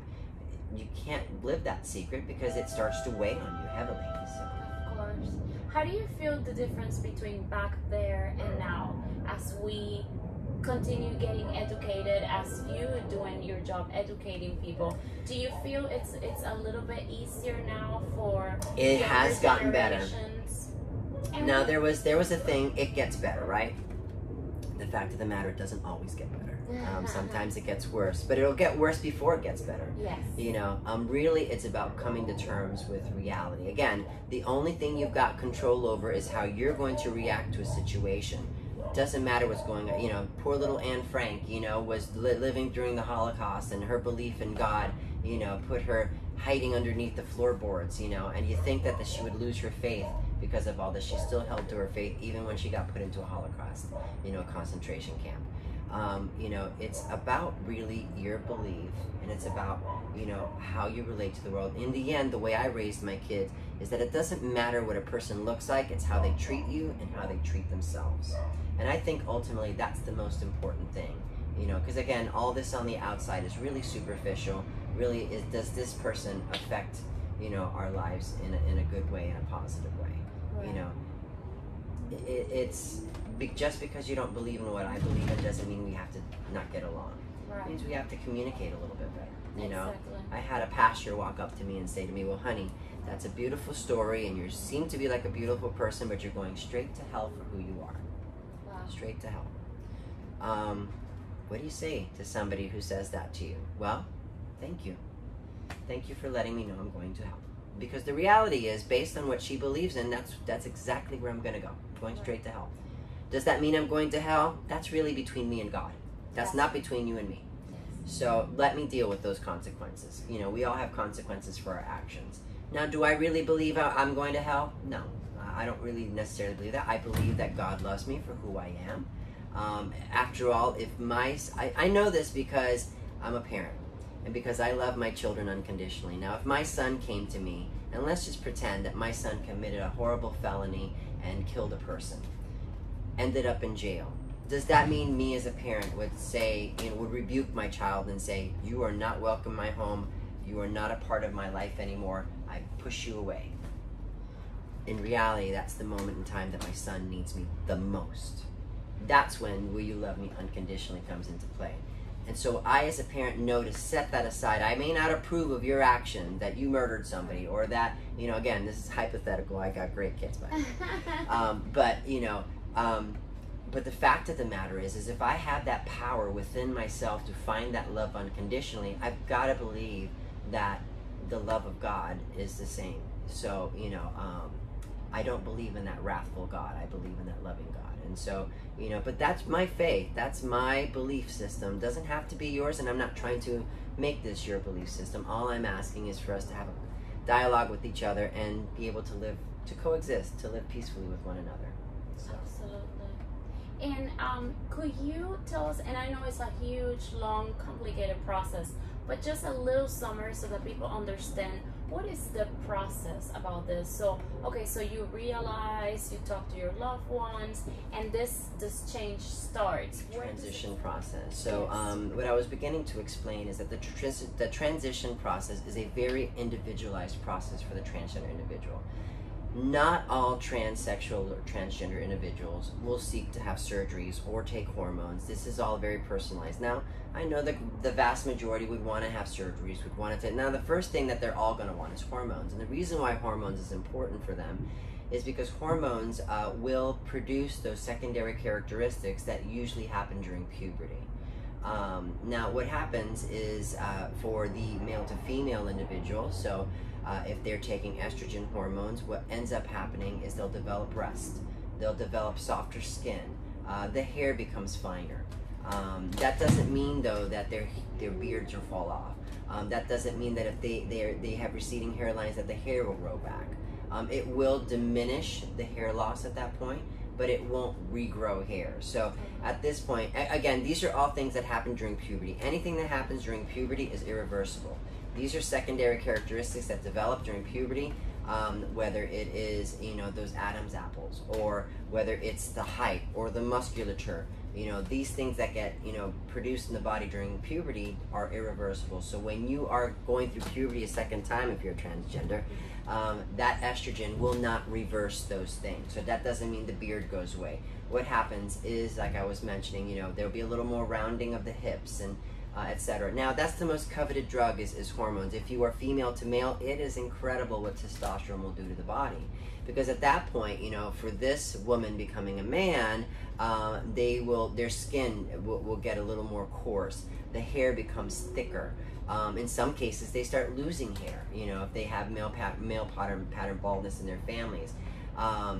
Speaker 2: you can't live that secret because it starts to weigh on you heavily. So.
Speaker 1: Of course. How do you feel the difference between back there and now as we continue getting educated as you doing your job educating people, do you feel it's a little bit easier now for
Speaker 2: it has gotten better? Now
Speaker 1: And
Speaker 2: there was a thing, it gets better, right? The fact of the matter, it doesn't always get better. Sometimes it gets worse, but it'll get worse before it gets better.
Speaker 1: yes.
Speaker 2: You know, really it's about coming to terms with reality. Again, the only thing you've got control over is how you're going to react to a situation. Doesn't matter what's going on. You know, poor little Anne Frank, you know, was living during the Holocaust, and her belief in God, you know, put her hiding underneath the floorboards, you know, and you think that she would lose her faith because of all this. She still held to her faith even when she got put into a Holocaust, you know, concentration camp. You know, it's about really your belief, and it's about, you know, how you relate to the world. In the end, the way I raised my kids is that it doesn't matter what a person looks like, it's how they treat you and how they treat themselves. And I think ultimately that's the most important thing, you know, because again, all this on the outside is really superficial. Really, does this person affect, you know, our lives in a good way, in a positive way?
Speaker 1: Right.
Speaker 2: You know, it's just because you don't believe in what I believe in doesn't mean we have to not get along.
Speaker 1: Right.
Speaker 2: It means we have to communicate a little bit better. You know,
Speaker 1: Exactly.
Speaker 2: I had a pastor walk up to me and say to me, "Well, honey, that's a beautiful story, and you seem to be like a beautiful person, but you're going straight to hell for who you are.
Speaker 1: Wow.
Speaker 2: Straight to hell." What do you say to somebody who says that to you? Well, thank you. Thank you for letting me know I'm going to hell. Because the reality is, based on what she believes in, that's exactly where I'm going to go. I'm going straight to hell. Does that mean I'm going to hell? That's really between me and God. That's not between you and me. So let me deal with those consequences. You know, we all have consequences for our actions. Now, do I really believe I'm going to hell? No, I don't really necessarily believe that. I believe that God loves me for who I am. After all, if I know this because I'm a parent and because I love my children unconditionally. Now, if my son came to me, and let's just pretend that my son committed a horrible felony and killed a person, ended up in jail, does that mean me as a parent would say, you know, would rebuke my child and say, "You are not welcome in my home, you are not a part of my life anymore, I push you away"? In reality, that's the moment in time that my son needs me the most. That's when "will you love me unconditionally" comes into play. And so I, as a parent, know to set that aside. I may not approve of your action, that you murdered somebody, or that, you know, again, this is hypothetical, I got great kids, but you know, but the fact of the matter is if I have that power within myself to find that love unconditionally, I've got to believe that the love of God is the same. So, you know, I don't believe in that wrathful God. I believe in that loving God. And so, you know, but that's my faith. That's my belief system. Doesn't have to be yours, and I'm not trying to make this your belief system. All I'm asking is for us to have a dialogue with each other and be able to live, to coexist, to live peacefully with one another. So.
Speaker 1: Absolutely. And could you tell us, and I know it's a huge, long, complicated process, but just a little summary so that people understand what is the process about this. So, okay, so you realize, you talk to your loved ones, and this change starts.
Speaker 2: Transition process. So what I was beginning to explain is that the transition process is a very individualized process for the transgender individual. Not all transsexual or transgender individuals will seek to have surgeries or take hormones. This is all very personalized. Now, I know that the vast majority would want to have surgeries, would want to take. Now, the first thing that they're all going to want is hormones. And the reason why hormones is important for them is because hormones will produce those secondary characteristics that usually happen during puberty. Now, what happens is for the male to female individual, so if they're taking estrogen hormones, what ends up happening is they'll develop breast, they'll develop softer skin, the hair becomes finer. That doesn't mean, though, that their beards will fall off. That doesn't mean that if they have receding hairlines that the hair will grow back. It will diminish the hair loss at that point, but it won't regrow hair. So at this point, again, these are all things that happen during puberty. Anything that happens during puberty is irreversible. These are secondary characteristics that develop during puberty, whether it is, you know, those Adam's apples, or whether it's the height or the musculature. These things that get, produced in the body during puberty are irreversible. So when you are going through puberty a second time, if you're transgender, that estrogen will not reverse those things. So that doesn't mean the beard goes away. What happens is, like I was mentioning, there'll be a little more rounding of the hips and etc. Now, that's the most coveted drug is hormones. If you are female to male, it is incredible what testosterone will do to the body. Because at that point, for this woman becoming a man, their skin will get a little more coarse. The hair becomes thicker. In some cases, they start losing hair, if they have male pattern baldness in their families.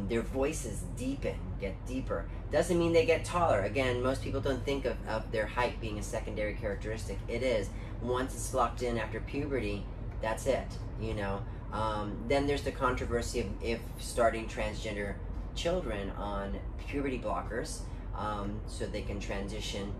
Speaker 2: Their voices get deeper. Doesn't mean they get taller. Again, most people don't think of their height being a secondary characteristic. It is. Once it's locked in after puberty, that's it, Then there's the controversy of if starting transgender children on puberty blockers so they can transition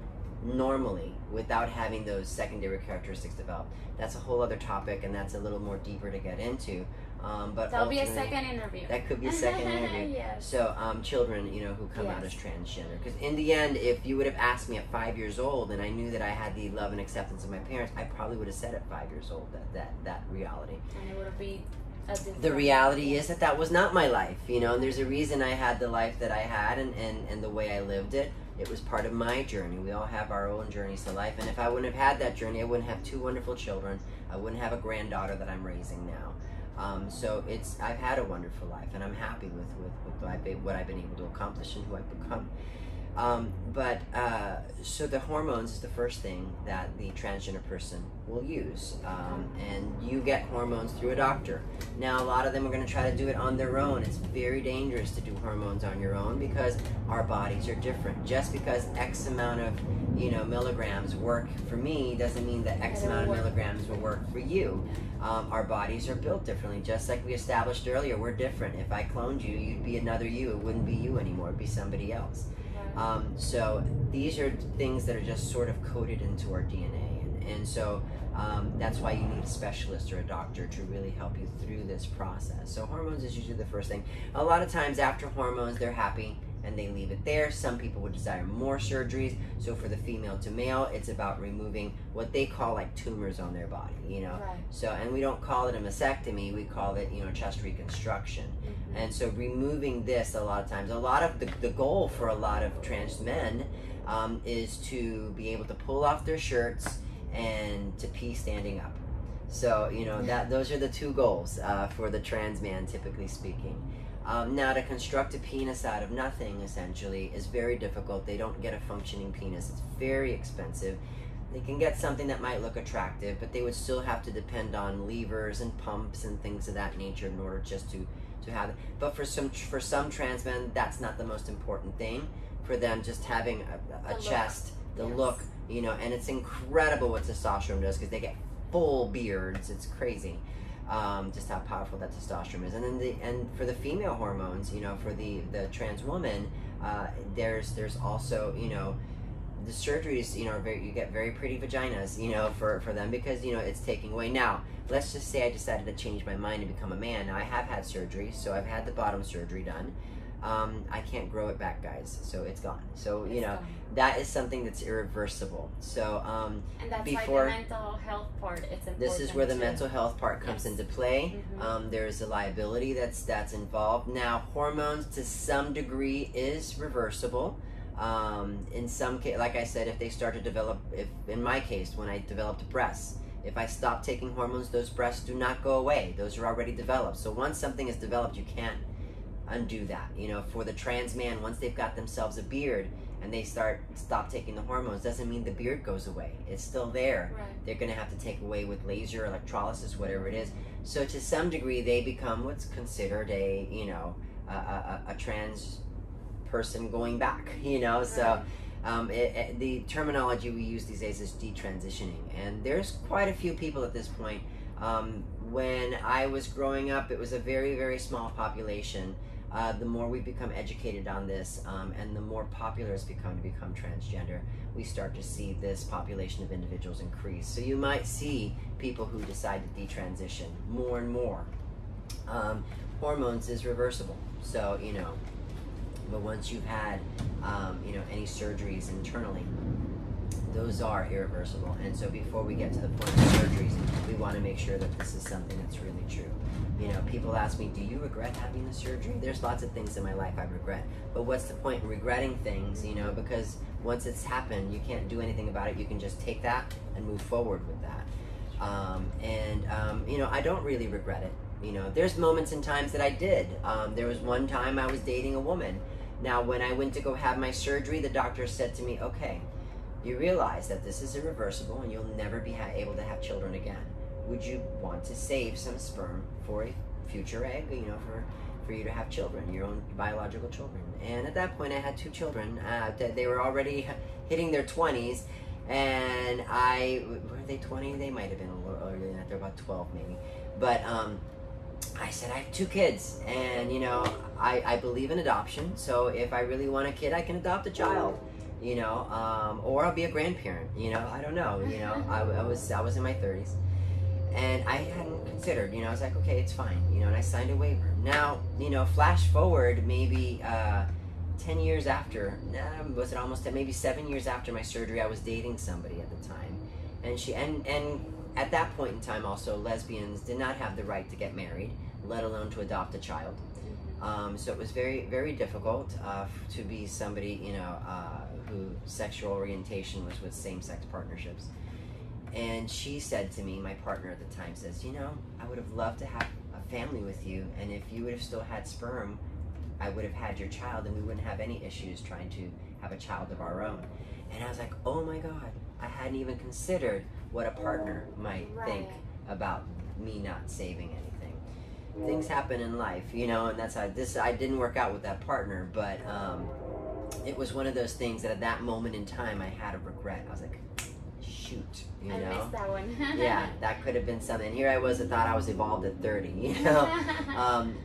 Speaker 2: normally without having those secondary characteristics develop. That's a whole other topic, and that's a little more deeper to get into. But
Speaker 1: that'll be a second interview.
Speaker 2: That could be a second interview.
Speaker 1: Yes.
Speaker 2: So children, who come out as transgender. Because in the end, if you would have asked me at 5 years old, and I knew that I had the love and acceptance of my parents, I probably would have said at 5 years old that reality.
Speaker 1: And it would be a different.
Speaker 2: The reality is that was not my life, and there's a reason I had the life that I had and the way I lived it. It was part of my journey. We all have our own journeys to life, and if I wouldn't have had that journey, I wouldn't have 2 wonderful children. I wouldn't have a granddaughter that I'm raising now. So I've had a wonderful life, and I'm happy with what I've been able to accomplish and who I've become. So the hormones is the first thing that the transgender person will use, and you get hormones through a doctor. Now, a lot of them are going to try to do it on their own. It's very dangerous to do hormones on your own because our bodies are different. Just because X amount of milligrams work for me doesn't mean that X amount of milligrams will work for you. Our bodies are built differently. Just like we established earlier, we're different. If I cloned you, you'd be another you. It wouldn't be you anymore. It'd be somebody else. So these are things that are just sort of coded into our DNA, and so that's why you need a specialist or a doctor to really help you through this process. So hormones is usually the first thing. A lot of times after hormones, they're happy and they leave it there. Some people would desire more surgeries. So for the female to male, it's about removing what they call like tumors on their body, Right. So, and we don't call it a mastectomy, we call it, chest reconstruction. Mm-hmm. And so removing this a lot of times, a lot of the goal for a lot of trans men is to be able to pull off their shirts and to pee standing up. So, those are the 2 goals for the trans man, typically speaking. Now, to construct a penis out of nothing, essentially, is very difficult. They don't get a functioning penis. It's very expensive. They can get something that might look attractive, but they would still have to depend on levers and pumps and things of that nature in order just to have it. But for some trans men, that's not the most important thing. For them, just having a chest, the look, and it's incredible what testosterone does because they get full beards. It's crazy. Just how powerful that testosterone is, and then for the female hormones, for the trans woman, there's also the surgeries, you get very pretty vaginas, for them because it's taking away. Now, let's just say I decided to change my mind and become a man. Now I have had surgery, so I've had the bottom surgery done. I can't grow it back, guys, so it's gone. So that is something that's irreversible. So
Speaker 1: and that's
Speaker 2: before
Speaker 1: like the mental health part, it's important.
Speaker 2: This is where the mental health part comes into play. Mm-hmm. There's a liability that's involved. Now, hormones to some degree is reversible. In some case, like I said, if they start to develop, in my case, when I developed breasts, if I stop taking hormones, those breasts do not go away. Those are already developed. So once something is developed, you can't undo that. For the trans man, once they've got themselves a beard and they stop taking the hormones, doesn't mean the beard goes away. It's still there. Right. They're going to have to take away with laser, electrolysis, whatever it is. So to some degree, they become what's considered a trans person going back. Right. So the terminology we use these days is detransitioning, and there's quite a few people at this point. When I was growing up, it was a very, very small population. The more we become educated on this, and the more popular it's become to become transgender, we start to see this population of individuals increase. So you might see people who decide to detransition more and more. Hormones is reversible, so But once you've had, any surgeries internally, those are irreversible. And so before we get to the point of surgeries, we want to make sure that this is something that's really true. People ask me, do you regret having the surgery? There's lots of things in my life I regret. But what's the point in regretting things, because once it's happened, you can't do anything about it. You can just take that and move forward with that. I don't really regret it. There's moments and times that I did. There was one time I was dating a woman. Now, when I went to go have my surgery, the doctor said to me, okay, you realize that this is irreversible and you'll never be able to have children again. Would you want to save some sperm for a future egg, for you to have children, your own biological children? And at that point, I had 2 children. They were already hitting their 20s, and were they 20? They might have been a little earlier than that. They're about 12 maybe. But I said, I have 2 kids, and I believe in adoption. So if I really want a kid, I can adopt a child. Or I'll be a grandparent. I don't know. I was in my 30s. And I hadn't considered, I was like, okay, it's fine, and I signed a waiver. Now, flash forward maybe 10 years after, was it almost 10, maybe 7 years after my surgery, I was dating somebody at the time. And at that point in time also, lesbians did not have the right to get married, let alone to adopt a child. So it was very, very difficult to be somebody, whose sexual orientation was with same-sex partnerships. And she said to me, my partner at the time says, I would have loved to have a family with you, and if you would have still had sperm, I would have had your child, and we wouldn't have any issues trying to have a child of our own. And I was like, oh my God, I hadn't even considered what a partner might think about me not saving anything. Things happen in life, and that's how I didn't work out with that partner, but it was one of those things that at that moment in time, I had a regret. I was like, shoot,
Speaker 1: I missed that one.
Speaker 2: Yeah, that could have been something. Here I was, I thought I was evolved at 30,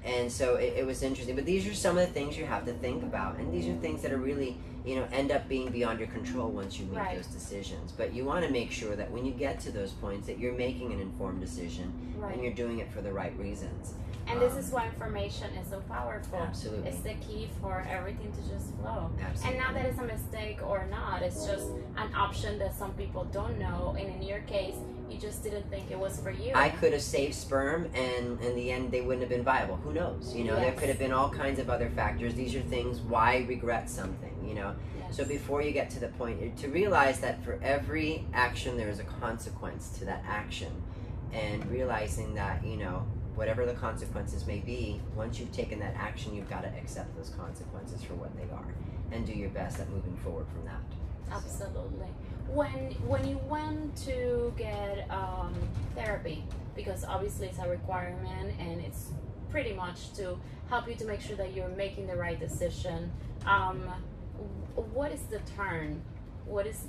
Speaker 2: and so it was interesting. But these are some of the things you have to think about, and these are things that are really, end up being beyond your control once you make those decisions. But you want to make sure that when you get to those points that you're making an informed decision, and you're doing it for the right reasons.
Speaker 1: And this is why information is so powerful.
Speaker 2: Absolutely.
Speaker 1: It's the key for everything to just flow.
Speaker 2: Absolutely.
Speaker 1: And not that it's a mistake or not, it's just an option that some people don't know. And in your case, you just didn't think it was for you.
Speaker 2: I could have saved sperm, and in the end, they wouldn't have been viable. Who knows? There could have been all kinds of other factors. These are things, why regret something, So before you get to the point, to realize that for every action, there is a consequence to that action. And realizing that, whatever the consequences may be, once you've taken that action, you've got to accept those consequences for what they are and do your best at moving forward from that.
Speaker 1: Absolutely. When you went to get therapy, because obviously it's a requirement and it's pretty much to help you to make sure that you're making the right decision, what is the turn? What is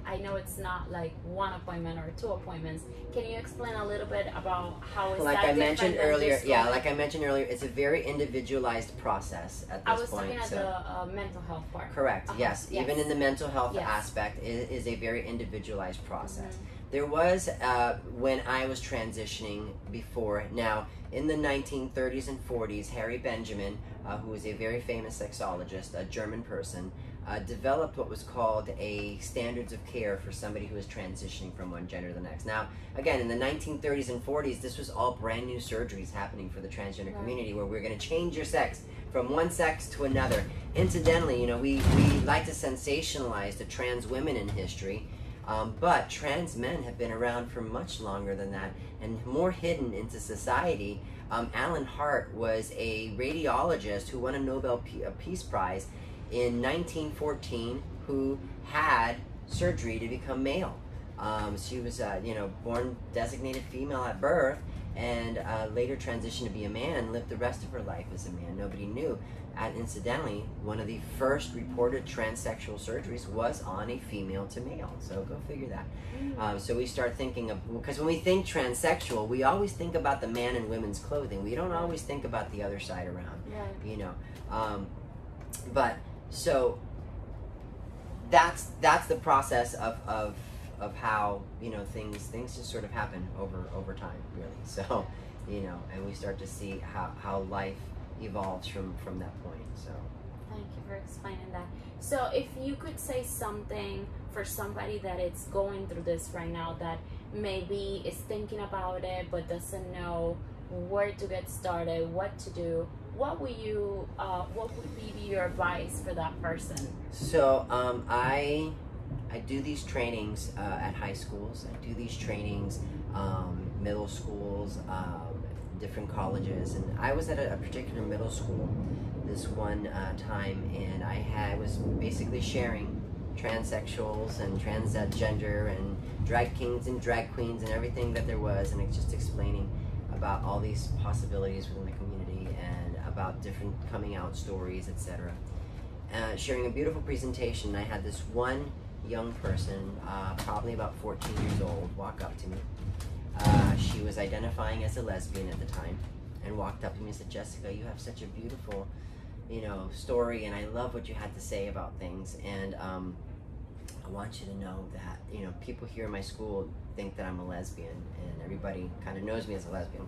Speaker 1: I know it's not like 1 appointment or 2 appointments. Can you explain a little bit about how it's
Speaker 2: like
Speaker 1: that
Speaker 2: I mentioned earlier?
Speaker 1: Yeah,
Speaker 2: like I mentioned earlier, it's a very individualized process at this point.
Speaker 1: I was talking at the mental health part.
Speaker 2: Correct, yes. Even in the mental health aspect, it is a very individualized process. There was, when I was transitioning before, now in the 1930s and 40s, Harry Benjamin, who was a very famous sexologist, a German person, developed what was called a standards of care for somebody who was transitioning from one gender to the next. Now, again, in the 1930s and 40s, this was all brand new surgeries happening for the transgender community, where we're going to change your sex from one sex to another. Incidentally, we like to sensationalize the trans women in history, but trans men have been around for much longer than that and more hidden into society. Alan Hart was a radiologist who won a Nobel Peace Prize in 1914 who had surgery to become male. She was, born designated female at birth, and later transitioned to be a man, lived the rest of her life as a man. Nobody knew. And incidentally, one of the first reported transsexual surgeries was on a female to male. So go figure that. So we start thinking of, because when we think transsexual, we always think about the man and women's clothing. We don't always think about the other side around, but so that's the process of how things just sort of happen over time, really. So and we start to see how life evolves from that point. So
Speaker 1: Thank you for explaining that. So if you could say something for somebody that is going through this right now, that maybe is thinking about it but doesn't know where to get started, what to do, what would be your advice for that person?
Speaker 2: So I do these trainings at high schools. I do these trainings middle schools, different colleges, and I was at a particular middle school this one time, and I was basically sharing transsexuals and transgender and drag kings and drag queens and everything that there was, and it's just explaining about all these possibilities within the community and about different coming out stories, etc. Sharing a beautiful presentation. I had this one young person, probably about 14 years old, walk up to me. She was identifying as a lesbian at the time, and walked up to me and said, "Jessica, you have such a beautiful, story, and I love what you had to say about things, and I want you to know that, people here in my school think that I'm a lesbian, and everybody kind of knows me as a lesbian.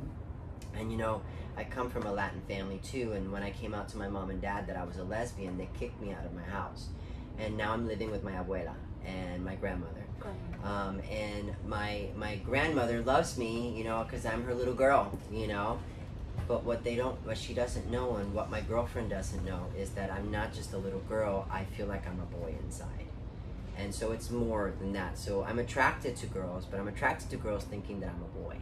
Speaker 2: And I come from a Latin family too, and when I came out to my mom and dad that I was a lesbian, they kicked me out of my house. And now I'm living with my abuela and my grandmother. And my grandmother loves me, because I'm her little girl, But what she doesn't know, and what my girlfriend doesn't know, is that I'm not just a little girl. I feel like I'm a boy inside. And so it's more than that. So I'm attracted to girls, but I'm attracted to girls thinking that I'm a boy.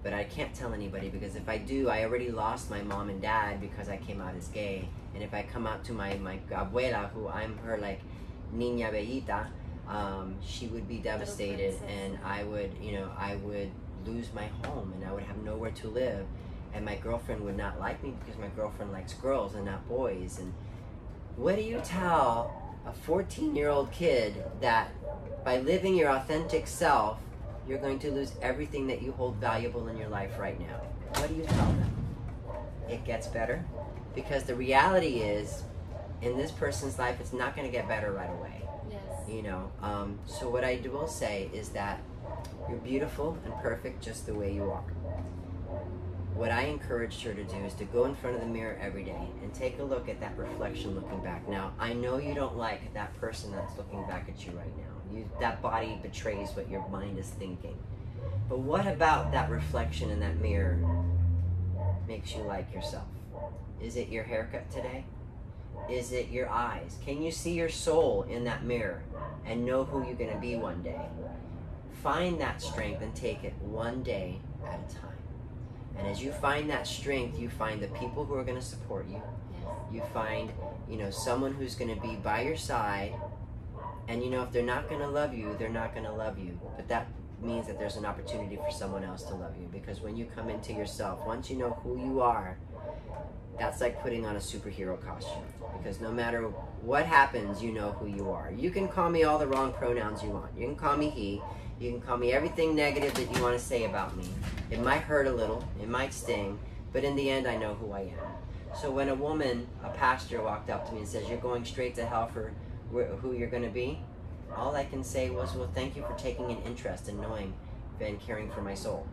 Speaker 2: But I can't tell anybody, because if I do, I already lost my mom and dad because I came out as gay. And if I come out to my abuela, who I'm her like niña bellita, she would be devastated, and I would lose my home, and I would have nowhere to live. And my girlfriend would not like me because my girlfriend likes girls and not boys. And what do you tell a 14-year-old kid that by living your authentic self, you're going to lose everything that you hold valuable in your life right now? What do you tell them? It gets better, because the reality is, in this person's life, it's not going to get better right away.
Speaker 1: Yes.
Speaker 2: So what I will say is that you're beautiful and perfect just the way you are. What I encouraged her to do is to go in front of the mirror every day and take a look at that reflection looking back. Now, I know you don't like that person that's looking back at you right now. That body betrays what your mind is thinking. But what about that reflection in that mirror makes you like yourself? Is it your haircut today? Is it your eyes? Can you see your soul in that mirror and know who you're going to be one day? Find that strength and take it one day at a time. And as you find that strength, you find the people who are going to support you.
Speaker 1: Yes.
Speaker 2: You find, someone who's going to be by your side. And if they're not going to love you, they're not going to love you. But that means that there's an opportunity for someone else to love you. Because when you come into yourself, once you know who you are, that's like putting on a superhero costume. Because no matter what happens, you know who you are. You can call me all the wrong pronouns you want. You can call me he. You can call me everything negative that you want to say about me. It might hurt a little. It might sting. But in the end, I know who I am. So when a pastor walked up to me and says, "You're going straight to hell for who you're going to be," all I can say was, "Well, thank you for taking an interest in knowing and caring for my soul."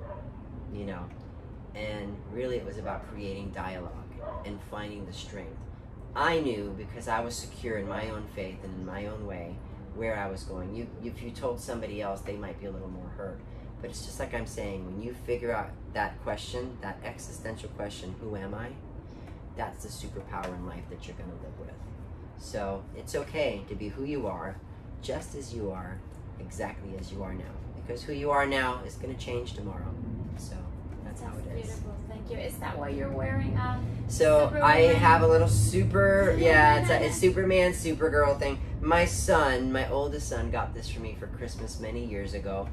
Speaker 2: And really it was about creating dialogue and finding the strength. I knew, because I was secure in my own faith and in my own way, where I was going. If you told somebody else, they might be a little more hurt. But it's just like I'm saying, when you figure out that question, that existential question, who am I? That's the superpower in life that you're going to live with. So it's okay to be who you are, just as you are, exactly as you are now. Because who you are now is going to change tomorrow. So that's how it is.
Speaker 1: Beautiful. Thank you. Is that what you're wearing?
Speaker 2: So
Speaker 1: Superwoman?
Speaker 2: I have a little it's Superman, Supergirl thing. My oldest son got this for me for Christmas many years ago.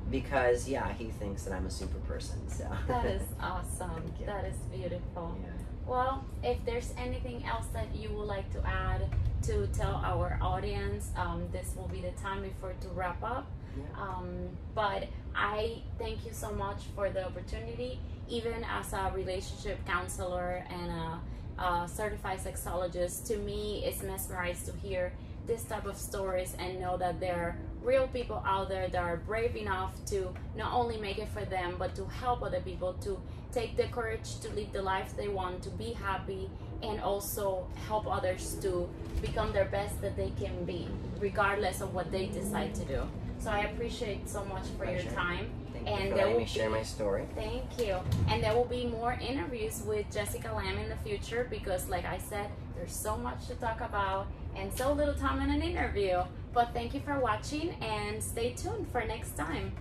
Speaker 2: Because he thinks that I'm a super person. So
Speaker 1: that is awesome. That is beautiful.
Speaker 2: Yeah.
Speaker 1: Well, if there's anything else that you would like to add to tell our audience, this will be the time to wrap up.
Speaker 2: Yeah.
Speaker 1: But I thank you so much for the opportunity. Even as a relationship counselor and a certified sexologist, to me it's mesmerized to hear this type of stories and know that there are real people out there that are brave enough to not only make it for them, but to help other people to take the courage to live the life they want, to be happy, and also help others to become their best that they can be, regardless of what they decide to do. So I appreciate so much for your time.
Speaker 2: Thank you for letting me share my story.
Speaker 1: Thank you. And there will be more interviews with Jessica Lam in the future because, like I said, there's so much to talk about and so little time in an interview. But thank you for watching and stay tuned for next time.